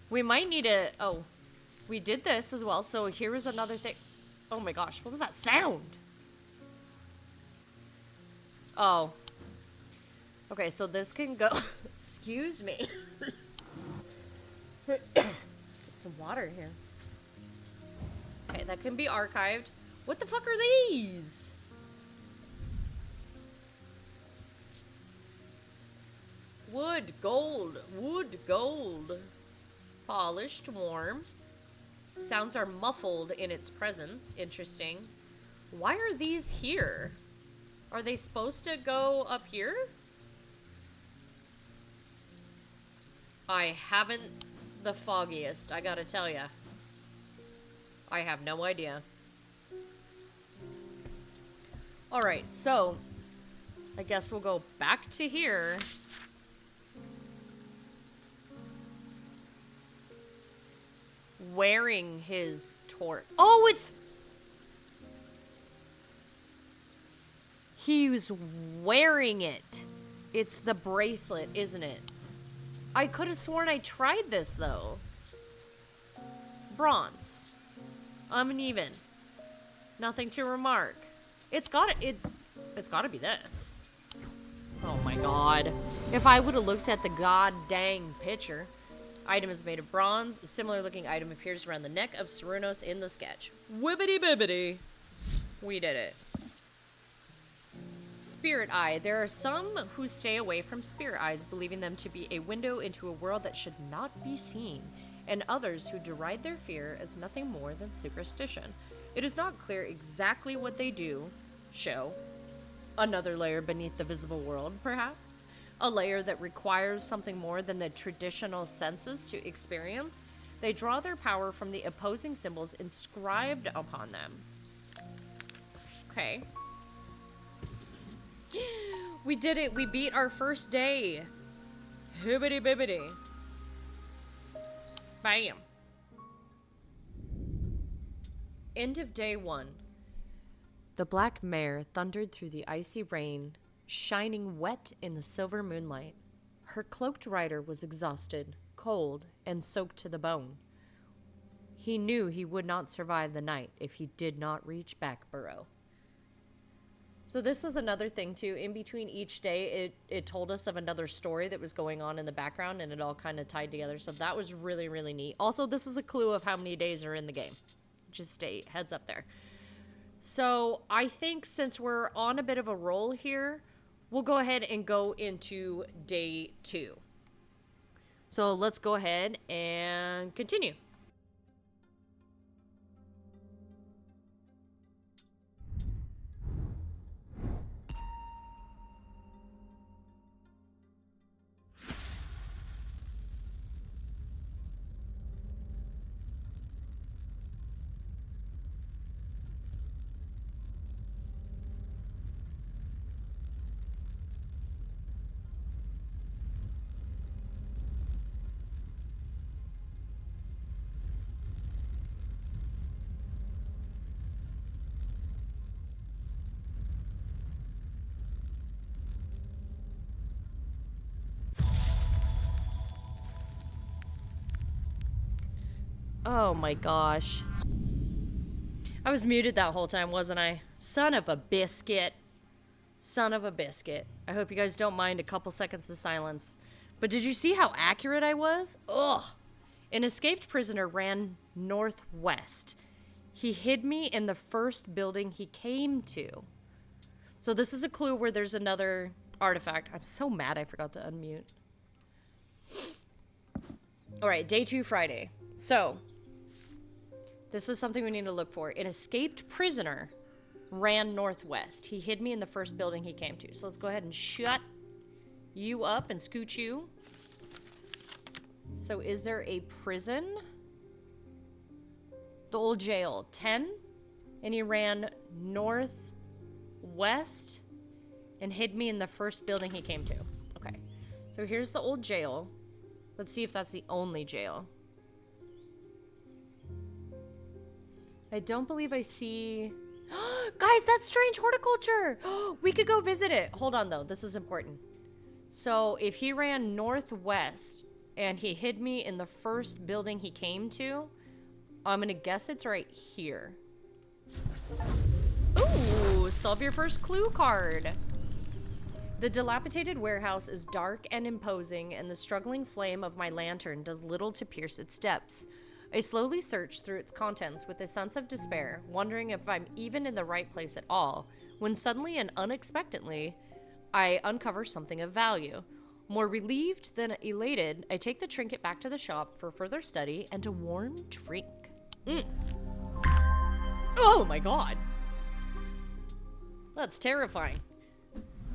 We might need a... Oh. We did this as well, so here is another thing. Oh my gosh, what was that sound? Oh. Okay, so this can go... Excuse me. Get some water here. Okay, that can be archived. What the fuck are these? Wood, gold, wood, gold. Polished, warm. Sounds are muffled in its presence. Interesting. Why are these here? Are they supposed to go up here? I haven't the foggiest, I gotta tell ya. I have no idea. Alright, so I guess we'll go back to here. Wearing his torch. Oh, it's... He's wearing it. It's the bracelet, isn't it? I could have sworn I tried this, though. Bronze. Uneven. Nothing to remark. It's gotta be this. Oh my god. If I would have looked at the god dang picture. Item is made of bronze. A similar looking item appears around the neck of Cernunnos in the sketch. Wibbity bibbity. We did it. Spirit eye. There are some who stay away from spirit eyes, believing them to be a window into a world that should not be seen, and others who deride their fear as nothing more than superstition. It is not clear exactly what they do. Show. Another layer beneath the visible world, perhaps? A layer that requires something more than the traditional senses to experience. They draw their power from the opposing symbols inscribed upon them. Okay. We did it. We beat our first day. Hibbity bibbity. Bam. End of day 1. The black mare thundered through the icy rain shining wet in the silver moonlight. Her cloaked rider was exhausted, cold, and soaked to the bone. He knew he would not survive the night if he did not reach Backborough. So this was another thing, too. In between each day, it told us of another story that was going on in the background, and it all kind of tied together. So that was really, really neat. Also, this is a clue of how many days are in the game. Just a heads up there. So I think since we're on a bit of a roll here, we'll go ahead and go into day 2. So let's go ahead and continue. Oh my gosh. I was muted that whole time, wasn't I? Son of a biscuit. Son of a biscuit. I hope you guys don't mind a couple seconds of silence. But did you see how accurate I was? Ugh. An escaped prisoner ran northwest. He hid me in the first building he came to. So this is a clue where there's another artifact. I'm so mad I forgot to unmute. All right, day 2, Friday. So this is something we need to look for. An escaped prisoner ran northwest. He hid me in the first building he came to. So let's go ahead and shut you up and scoot you. So is there a prison? The old jail. 10. And he ran northwest and hid me in the first building he came to. Okay. So here's the old jail. Let's see if that's the only jail. I don't believe I see... Guys, that's Strange Horticulture! We could go visit it. Hold on, though. This is important. So, if he ran northwest and he hid me in the first building he came to, I'm gonna guess it's right here. Ooh, solve your first clue card. The dilapidated warehouse is dark and imposing, and the struggling flame of my lantern does little to pierce its depths. I slowly search through its contents with a sense of despair, wondering if I'm even in the right place at all, when suddenly and unexpectedly, I uncover something of value. More relieved than elated, I take the trinket back to the shop for further study and a warm drink. Oh my god! That's terrifying.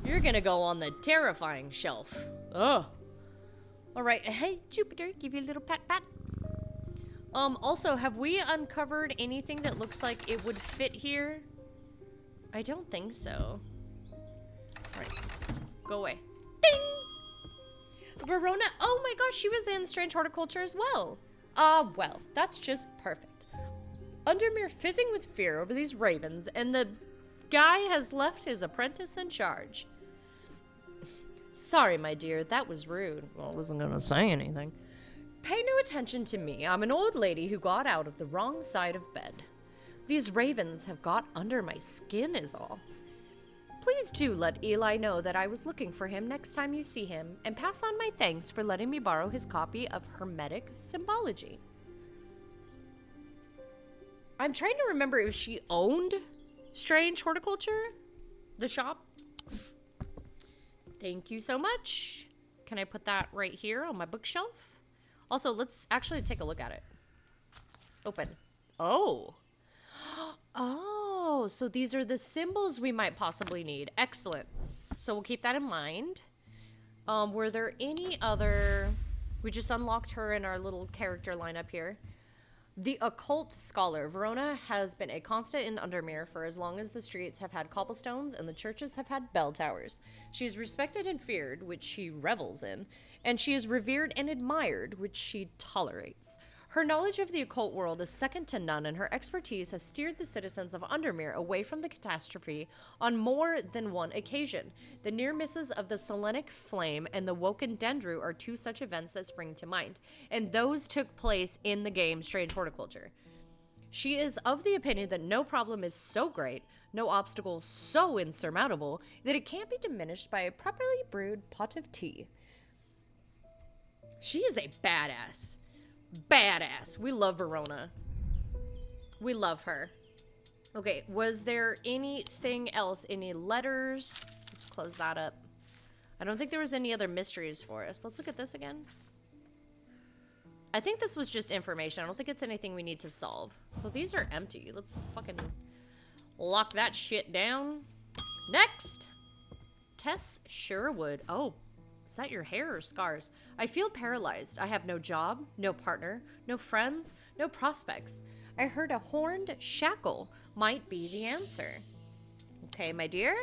You're gonna go on the terrifying shelf. Ugh. Alright, hey Jupiter, give you a little pat pat. Also, have we uncovered anything that looks like it would fit here? I don't think so. Alright, go away. Ding! Verona, oh my gosh, she was in Strange Horticulture as well. Well, that's just perfect. Undermere fizzing with fear over these ravens, and the guy has left his apprentice in charge. Sorry, my dear, that was rude. Well, I wasn't gonna say anything. Pay no attention to me. I'm an old lady who got out of the wrong side of bed. These ravens have got under my skin is all. Please do let Eli know that I was looking for him next time you see him, and pass on my thanks for letting me borrow his copy of Hermetic Symbology. I'm trying to remember if she owned Strange Horticulture, the shop. Thank you so much. Can I put that right here on my bookshelf? Also, let's actually take a look at it. Open. Oh. Oh, so these are the symbols we might possibly need. Excellent. So we'll keep that in mind. Were there any other... We just unlocked her in our little character lineup here. The Occult Scholar. Verona has been a constant in Undermere for as long as the streets have had cobblestones and the churches have had bell towers. She is respected and feared, which she revels in, and she is revered and admired, which she tolerates. Her knowledge of the occult world is second to none, and her expertise has steered the citizens of Undermere away from the catastrophe on more than one occasion. The near misses of the Selenic Flame and the Woken Dendru are two such events that spring to mind, and those took place in the game Strange Horticulture. She is of the opinion that no problem is so great, no obstacle so insurmountable, that it can't be diminished by a properly brewed pot of tea. She is a badass. Badass. We love Verona. We love her. Okay, was there anything else? Any letters? Let's close that up. I don't think there was any other mysteries for us. Let's look at this again. I think this was just information. I don't think it's anything we need to solve. So these are empty. Let's fucking lock that shit down. Next. Tess Sherwood. Oh, is that your hair or scars? I feel paralyzed. I have no job, no partner, no friends, no prospects. I heard a horned shackle might be the answer. Okay, my dear.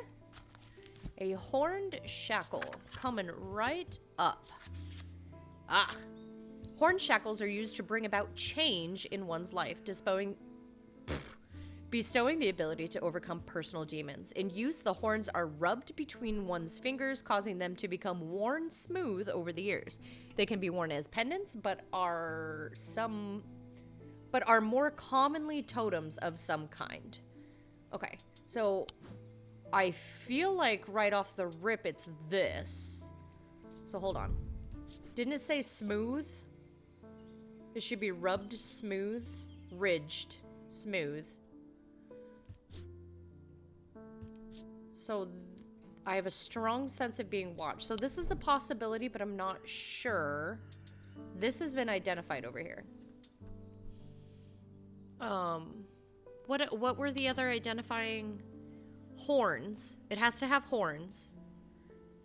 A horned shackle coming right up. Ah. Horned shackles are used to bring about change in one's life, bestowing the ability to overcome personal demons. In use, the horns are rubbed between one's fingers, causing them to become worn smooth over the years. They can be worn as pendants, but are more commonly totems of some kind. Okay, so I feel like right off the rip it's this. So hold on. Didn't it say smooth? It should be rubbed smooth, ridged, smooth. So I have a strong sense of being watched. So this is a possibility, but I'm not sure. This has been identified over here. What were the other identifying horns? It has to have horns.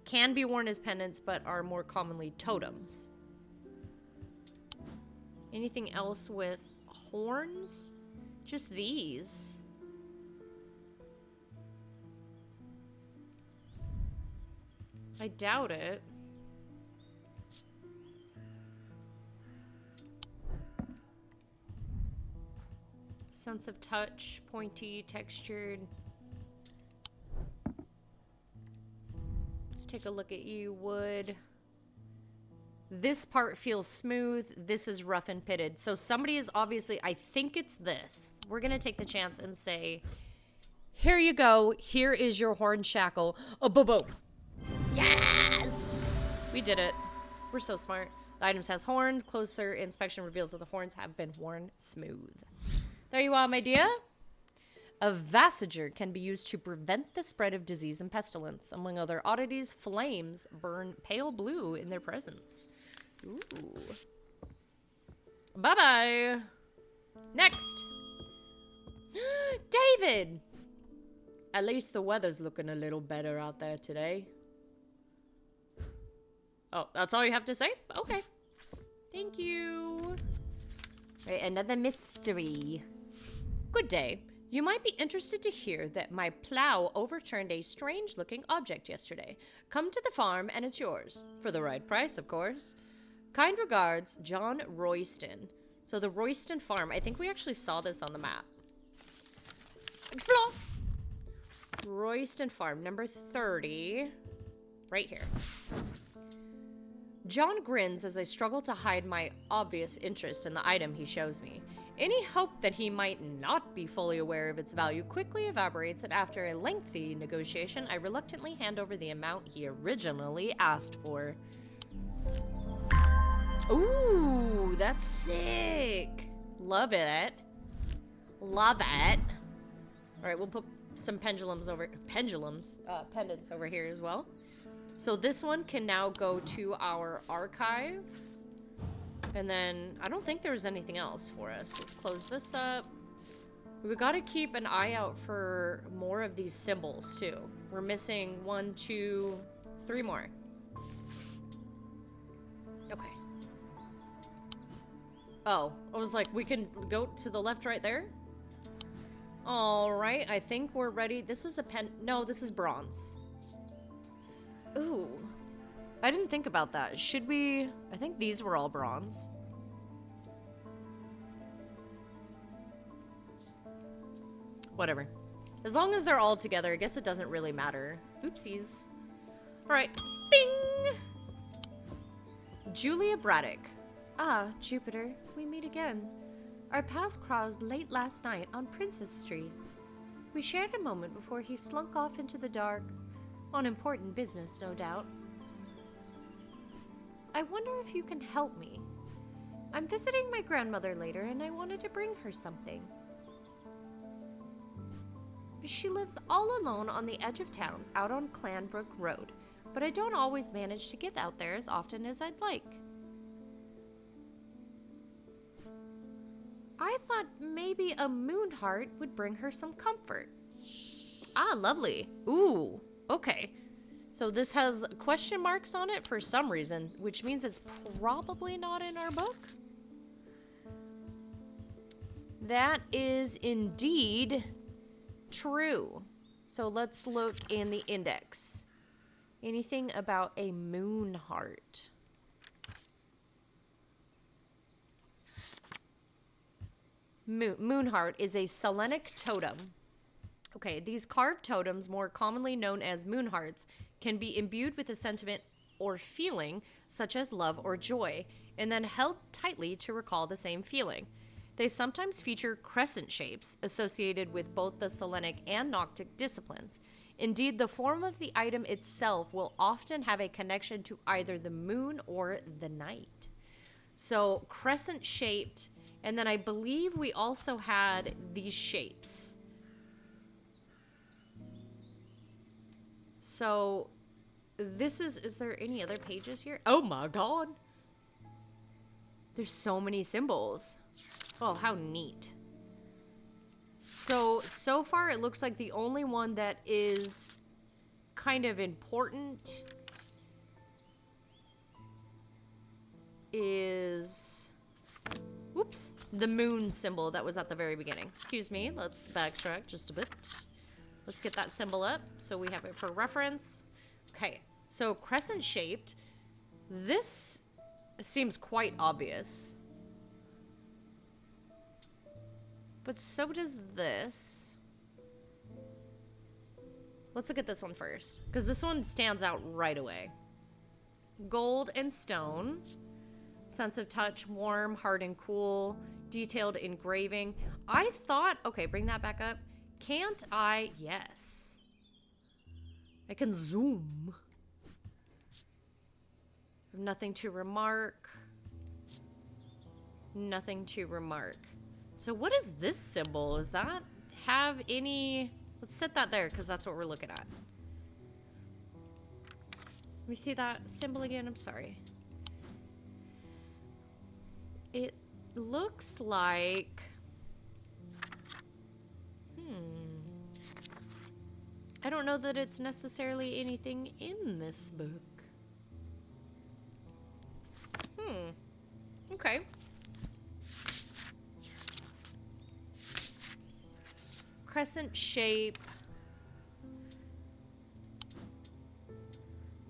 Can be worn as pendants, but are more commonly totems. Anything else with horns? Just these. I doubt it. Sense of touch, pointy, textured. Let's take a look at you, wood. This part feels smooth. This is rough and pitted. So somebody is obviously, I think it's this. We're going to take the chance and say, here you go. Here is your horn shackle. Oh, boom. Yes! We did it. We're so smart. The item has horns. Closer inspection reveals that the horns have been worn smooth. There you are, my dear. A Vasager can be used to prevent the spread of disease and pestilence. Among other oddities, flames burn pale blue in their presence. Ooh. Bye-bye. Next. David! At least the weather's looking a little better out there today. Oh, that's all you have to say? Okay. Thank you. Right, another mystery. Good day. You might be interested to hear that my plow overturned a strange-looking object yesterday. Come to the farm and it's yours. For the right price, of course. Kind regards, John Royston. So the Royston farm, I think we actually saw this on the map. Explore! Royston farm, number 30. Right here. John grins as I struggle to hide my obvious interest in the item he shows me. Any hope that he might not be fully aware of its value quickly evaporates, and after a lengthy negotiation, I reluctantly hand over the amount he originally asked for. Ooh, that's sick. Love it. Love it. All right, we'll put some pendants over here as well. So this one can now go to our archive. And then, I don't think there's anything else for us. Let's close this up. We gotta keep an eye out for more of these symbols, too. We're missing 1, 2, 3 more. Okay. Oh, I was like, we can go to the left right there? Alright, I think we're ready. This is a pen. No, this is bronze. Ooh. I didn't think about that. Should we... I think these were all bronze. Whatever. As long as they're all together, I guess it doesn't really matter. Oopsies. Alright. Bing! Julia Braddock. Ah, Jupiter, we meet again. Our paths crossed late last night on Princess Street. We shared a moment before he slunk off into the dark. On important business, no doubt. I wonder if you can help me. I'm visiting my grandmother later, and I wanted to bring her something. She lives all alone on the edge of town, out on Clanbrook Road, but I don't always manage to get out there as often as I'd like. I thought maybe a moon heart would bring her some comfort. Ah, lovely. Ooh, okay. So this has question marks on it for some reason, which means it's probably not in our book. That is indeed true. So let's look in the index. Anything about a moon heart? Moon heart is a Selenic totem. Okay, these carved totems, more commonly known as moon hearts, can be imbued with a sentiment or feeling, such as love or joy, and then held tightly to recall the same feeling. They sometimes feature crescent shapes associated with both the Selenic and Noctic disciplines. Indeed, the form of the item itself will often have a connection to either the moon or the night. So, crescent shaped, and then I believe we also had these shapes. So, this is there any other pages here? Oh my god! There's so many symbols. Oh, how neat. So far it looks like the only one that is kind of important is, oops, the moon symbol that was at the very beginning. Excuse me, let's backtrack just a bit. Let's get that symbol up so we have it for reference. Okay, so crescent shaped. This seems quite obvious. But so does this. Let's look at this one first, because this one stands out right away. Gold and stone. Sense of touch, warm, hard and cool. Detailed engraving. I thought, okay, bring that back up. Can't I? Yes. I can zoom. Nothing to remark. Nothing to remark. So what is this symbol? Does that have any... Let's set that there, because that's what we're looking at. Let me see that symbol again. I'm sorry. It looks like... I don't know that it's necessarily anything in this book. Okay. Crescent shape.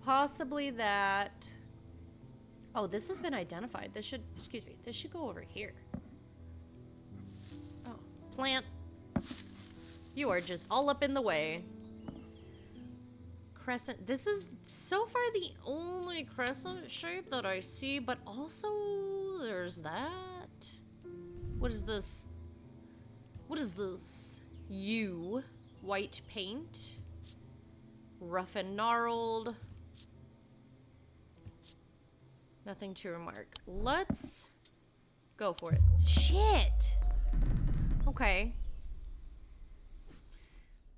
Possibly that. Oh, this has been identified. This should, excuse me, this should go over here. Oh, plant. You are just all up in the way. Crescent. This is so far the only crescent shape that I see, but also there's that. What is this? What is this? U. White paint. Rough and gnarled. Nothing to remark. Let's go for it. Shit! Okay.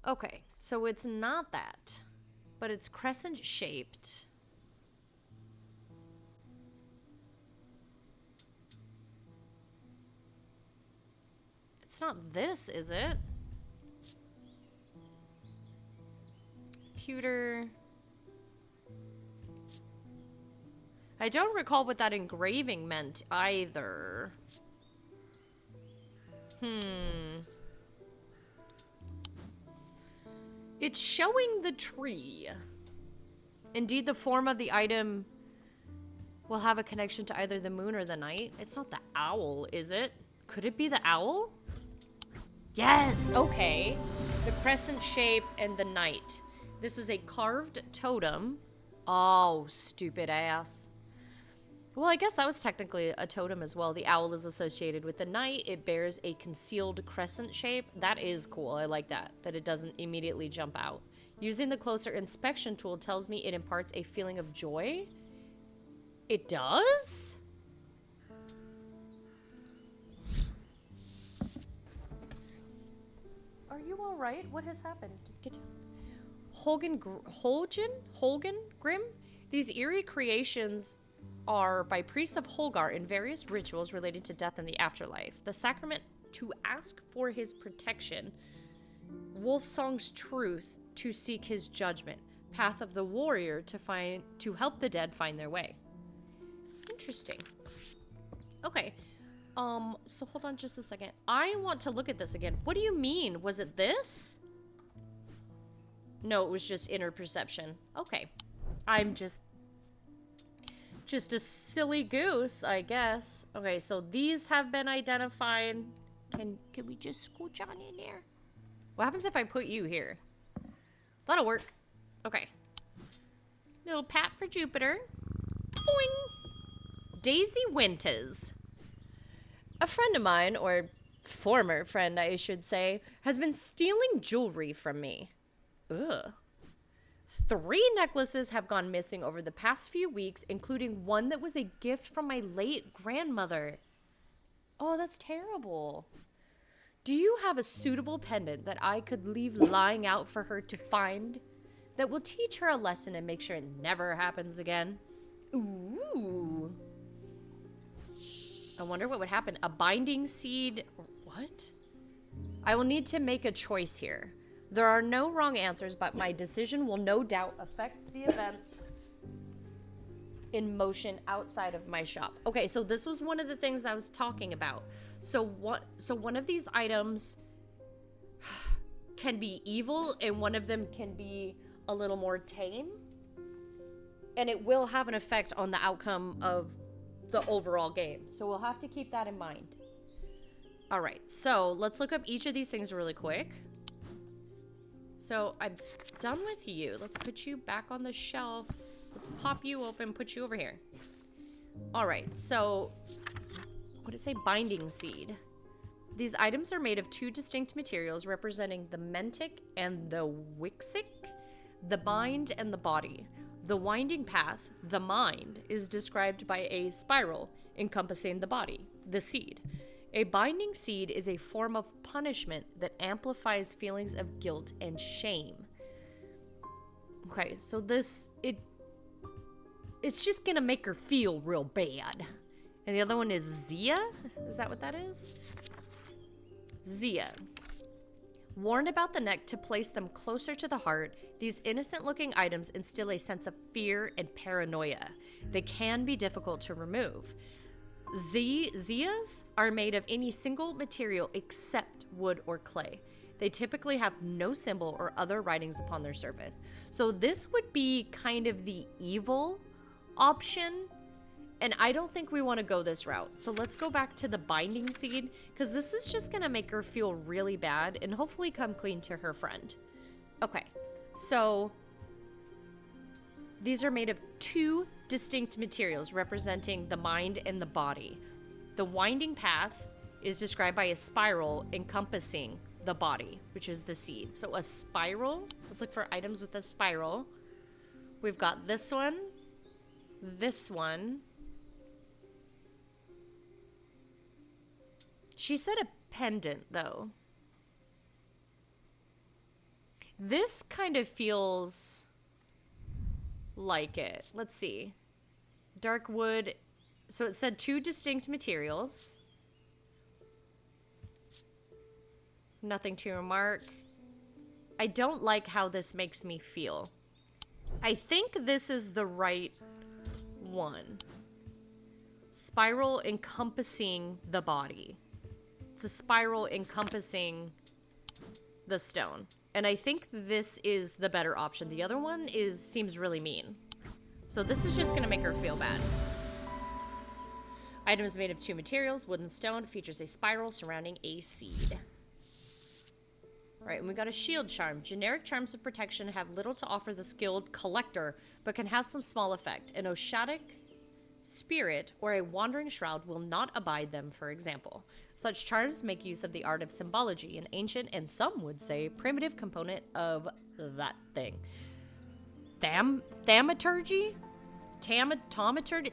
Okay, so it's not that, but it's crescent shaped. It's not this, is it? Computer. I don't recall what that engraving meant either. It's showing the tree. Indeed, the form of the item will have a connection to either the moon or the night. It's not the owl, is it? Could it be the owl? Yes, okay. The crescent shape and the knight. This is a carved totem. Oh, stupid ass. Well, I guess that was technically a totem as well. The owl is associated with the knight. It bears a concealed crescent shape. That is cool. I like that it doesn't immediately jump out. Using the closer inspection tool tells me it imparts a feeling of joy. It does? Are you all right? What has happened? Get down. Holgen Grim? These eerie creations are by priests of Holgar in various rituals related to death and the afterlife. The sacrament to ask for his protection. Wolfsong's truth to seek his judgment. Path of the warrior to help the dead find their way. Interesting. Okay. So hold on just a second. I want to look at this again. What do you mean? Was it this? No, it was just inner perception. Okay. I'm just a silly goose, I guess. Okay, so these have been identified. Can we just scooch on in there? What happens if I put you here? That'll work. Okay. Little pat for Jupiter. Boing. Daisy Winters. A friend of mine, or former friend, I should say, has been stealing jewelry from me. Ugh. 3 necklaces have gone missing over the past few weeks, including one that was a gift from my late grandmother. Oh, that's terrible. Do you have a suitable pendant that I could leave lying out for her to find that will teach her a lesson and make sure it never happens again? Ooh. I wonder what would happen. A binding seed? What? I will need to make a choice here. There are no wrong answers, but my decision will no doubt affect the events in motion outside of my shop. Okay, so this was one of the things I was talking about. So one of these items can be evil and one of them can be a little more tame. And it will have an effect on the outcome of the overall game. So we'll have to keep that in mind. All right, so let's look up each of these things really quick. So I'm done with you. Let's put you back on the shelf. Let's pop you open, put you over here. All right, so what does it say? Binding seed. These items are made of 2 distinct materials representing the mentic and the wixic, the mind and the body. The winding path, the mind, is described by a spiral encompassing the body, the seed. A binding seed is a form of punishment that amplifies feelings of guilt and shame. Okay, so it's just gonna make her feel real bad. And the other one is Zia? Is that what that is? Zia. Worn about the neck to place them closer to the heart, these innocent-looking items instill a sense of fear and paranoia. They can be difficult to remove. Zias are made of any single material except wood or clay. They typically have no symbol or other writings upon their surface. So this would be kind of the evil option, and I don't think we want to go this route. So let's go back to the binding seed, because this is just going to make her feel really bad and hopefully come clean to her friend. Okay, so these are made of 2 distinct materials representing the mind and the body. The winding path is described by a spiral encompassing the body, which is the seed. So a spiral, let's look for items with a spiral. We've got this one, this one. She said a pendant, though. This kind of feels like it. Let's see. Dark wood. So it said 2 distinct materials. Nothing to remark. I don't like how this makes me feel. I think this is the right one. Spiral encompassing the body. It's a spiral encompassing the stone. And I think this is the better option. The other one seems really mean. So this is just gonna make her feel bad. Item is made of 2 materials, wood and stone. Features a spiral surrounding a seed. Right, and we got a shield charm. Generic charms of protection have little to offer the skilled collector, but can have some small effect. An Oshadic spirit or a wandering shroud will not abide them, for example. Such charms make use of the art of symbology, an ancient and some would say primitive component of that thing. Thaumaturgy? Taumaturgy?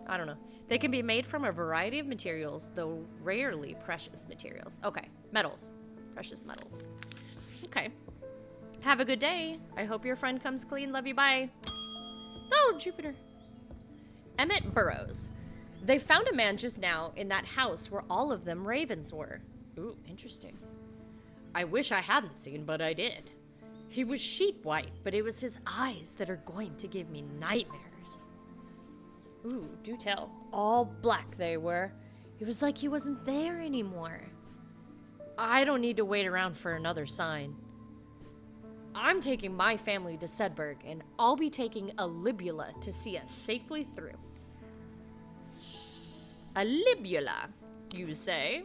I don't know. They can be made from a variety of materials, though rarely precious materials. Okay, metals. Precious metals. Okay. Have a good day. I hope your friend comes clean. Love you. Bye. Oh, Jupiter. Emmett Burrows. They found a man just now in that house where all of them ravens were. Ooh, interesting. I wish I hadn't seen, but I did. He was sheet white, but it was his eyes that are going to give me nightmares. Ooh, do tell. All black they were. It was like he wasn't there anymore. I don't need to wait around for another sign. I'm taking my family to Sedberg, and I'll be taking a libula to see us safely through. A libula, you say?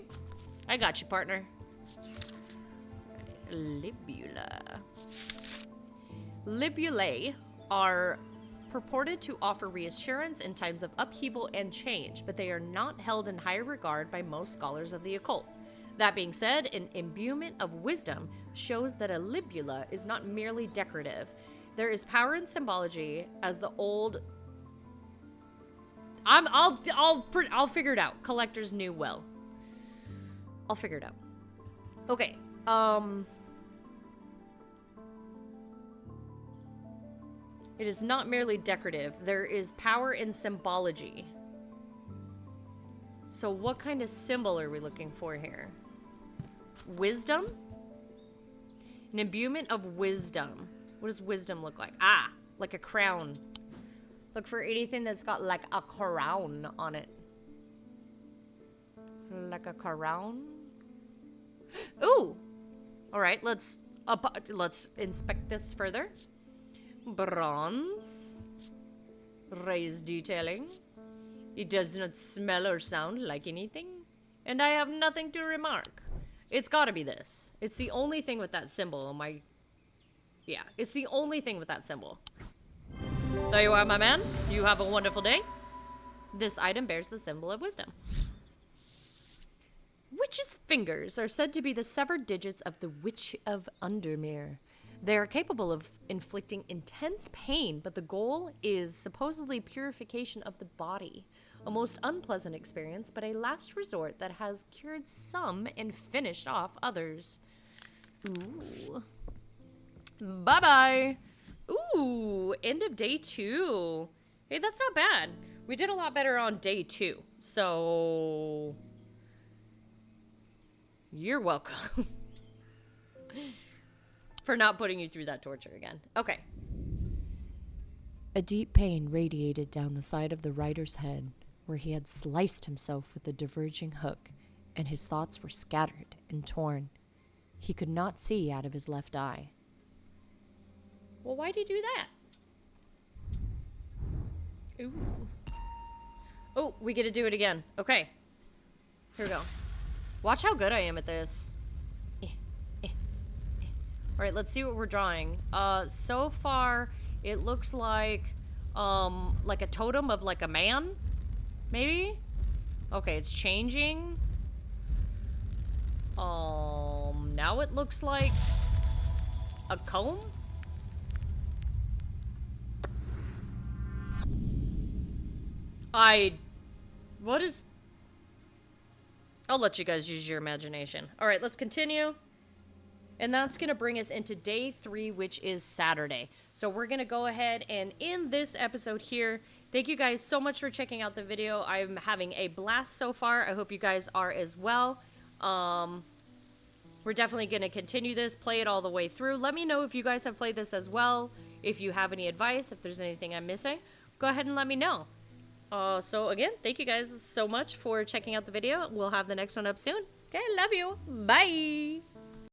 I got you, partner. Libula. Libulae are purported to offer reassurance in times of upheaval and change, but they are not held in high regard by most scholars of the occult. That being said, an imbuement of wisdom shows that a libula is not merely decorative. There is power in symbology, as the old. I'll figure it out. Collectors knew well. I'll figure it out. Okay. It is not merely decorative. There is power in symbology. So what kind of symbol are we looking for here? Wisdom? An imbuement of wisdom. What does wisdom look like? Ah, like a crown. Look for anything that's got like a crown on it. Like a crown? Ooh! Alright, let's inspect this further. Bronze. Raised detailing. It does not smell or sound like anything. And I have nothing to remark. It's gotta be this. It's the only thing with that symbol on my... Yeah, it's the only thing with that symbol. There you are, my man. You have a wonderful day. This item bears the symbol of wisdom. Witches' fingers are said to be the severed digits of the Witch of Undermere. They are capable of inflicting intense pain, but the goal is supposedly purification of the body. A most unpleasant experience, but a last resort that has cured some and finished off others. Ooh. Bye-bye. Ooh, end of day 2. Hey, that's not bad. We did a lot better on day 2. So... You're welcome. For not putting you through that torture again. Okay. A deep pain radiated down the side of the writer's head, where he had sliced himself with a diverging hook, and his thoughts were scattered and torn. He could not see out of his left eye. Well, why'd he do that? Ooh. Oh, we get to do it again. Okay. Here we go. Watch how good I am at this. Alright, let's see what we're drawing. So far, it looks like a totem of like a man? Maybe? Okay, it's changing. Now it looks like a comb? What is... I'll let you guys use your imagination. Alright, let's continue. And that's going to bring us into day 3, which is Saturday. So we're going to go ahead and end this episode here. Thank you guys so much for checking out the video. I'm having a blast so far. I hope you guys are as well. We're definitely going to continue this, play it all the way through. Let me know if you guys have played this as well. If you have any advice, if there's anything I'm missing, go ahead and let me know. So again, thank you guys so much for checking out the video. We'll have the next one up soon. Okay, love you. Bye.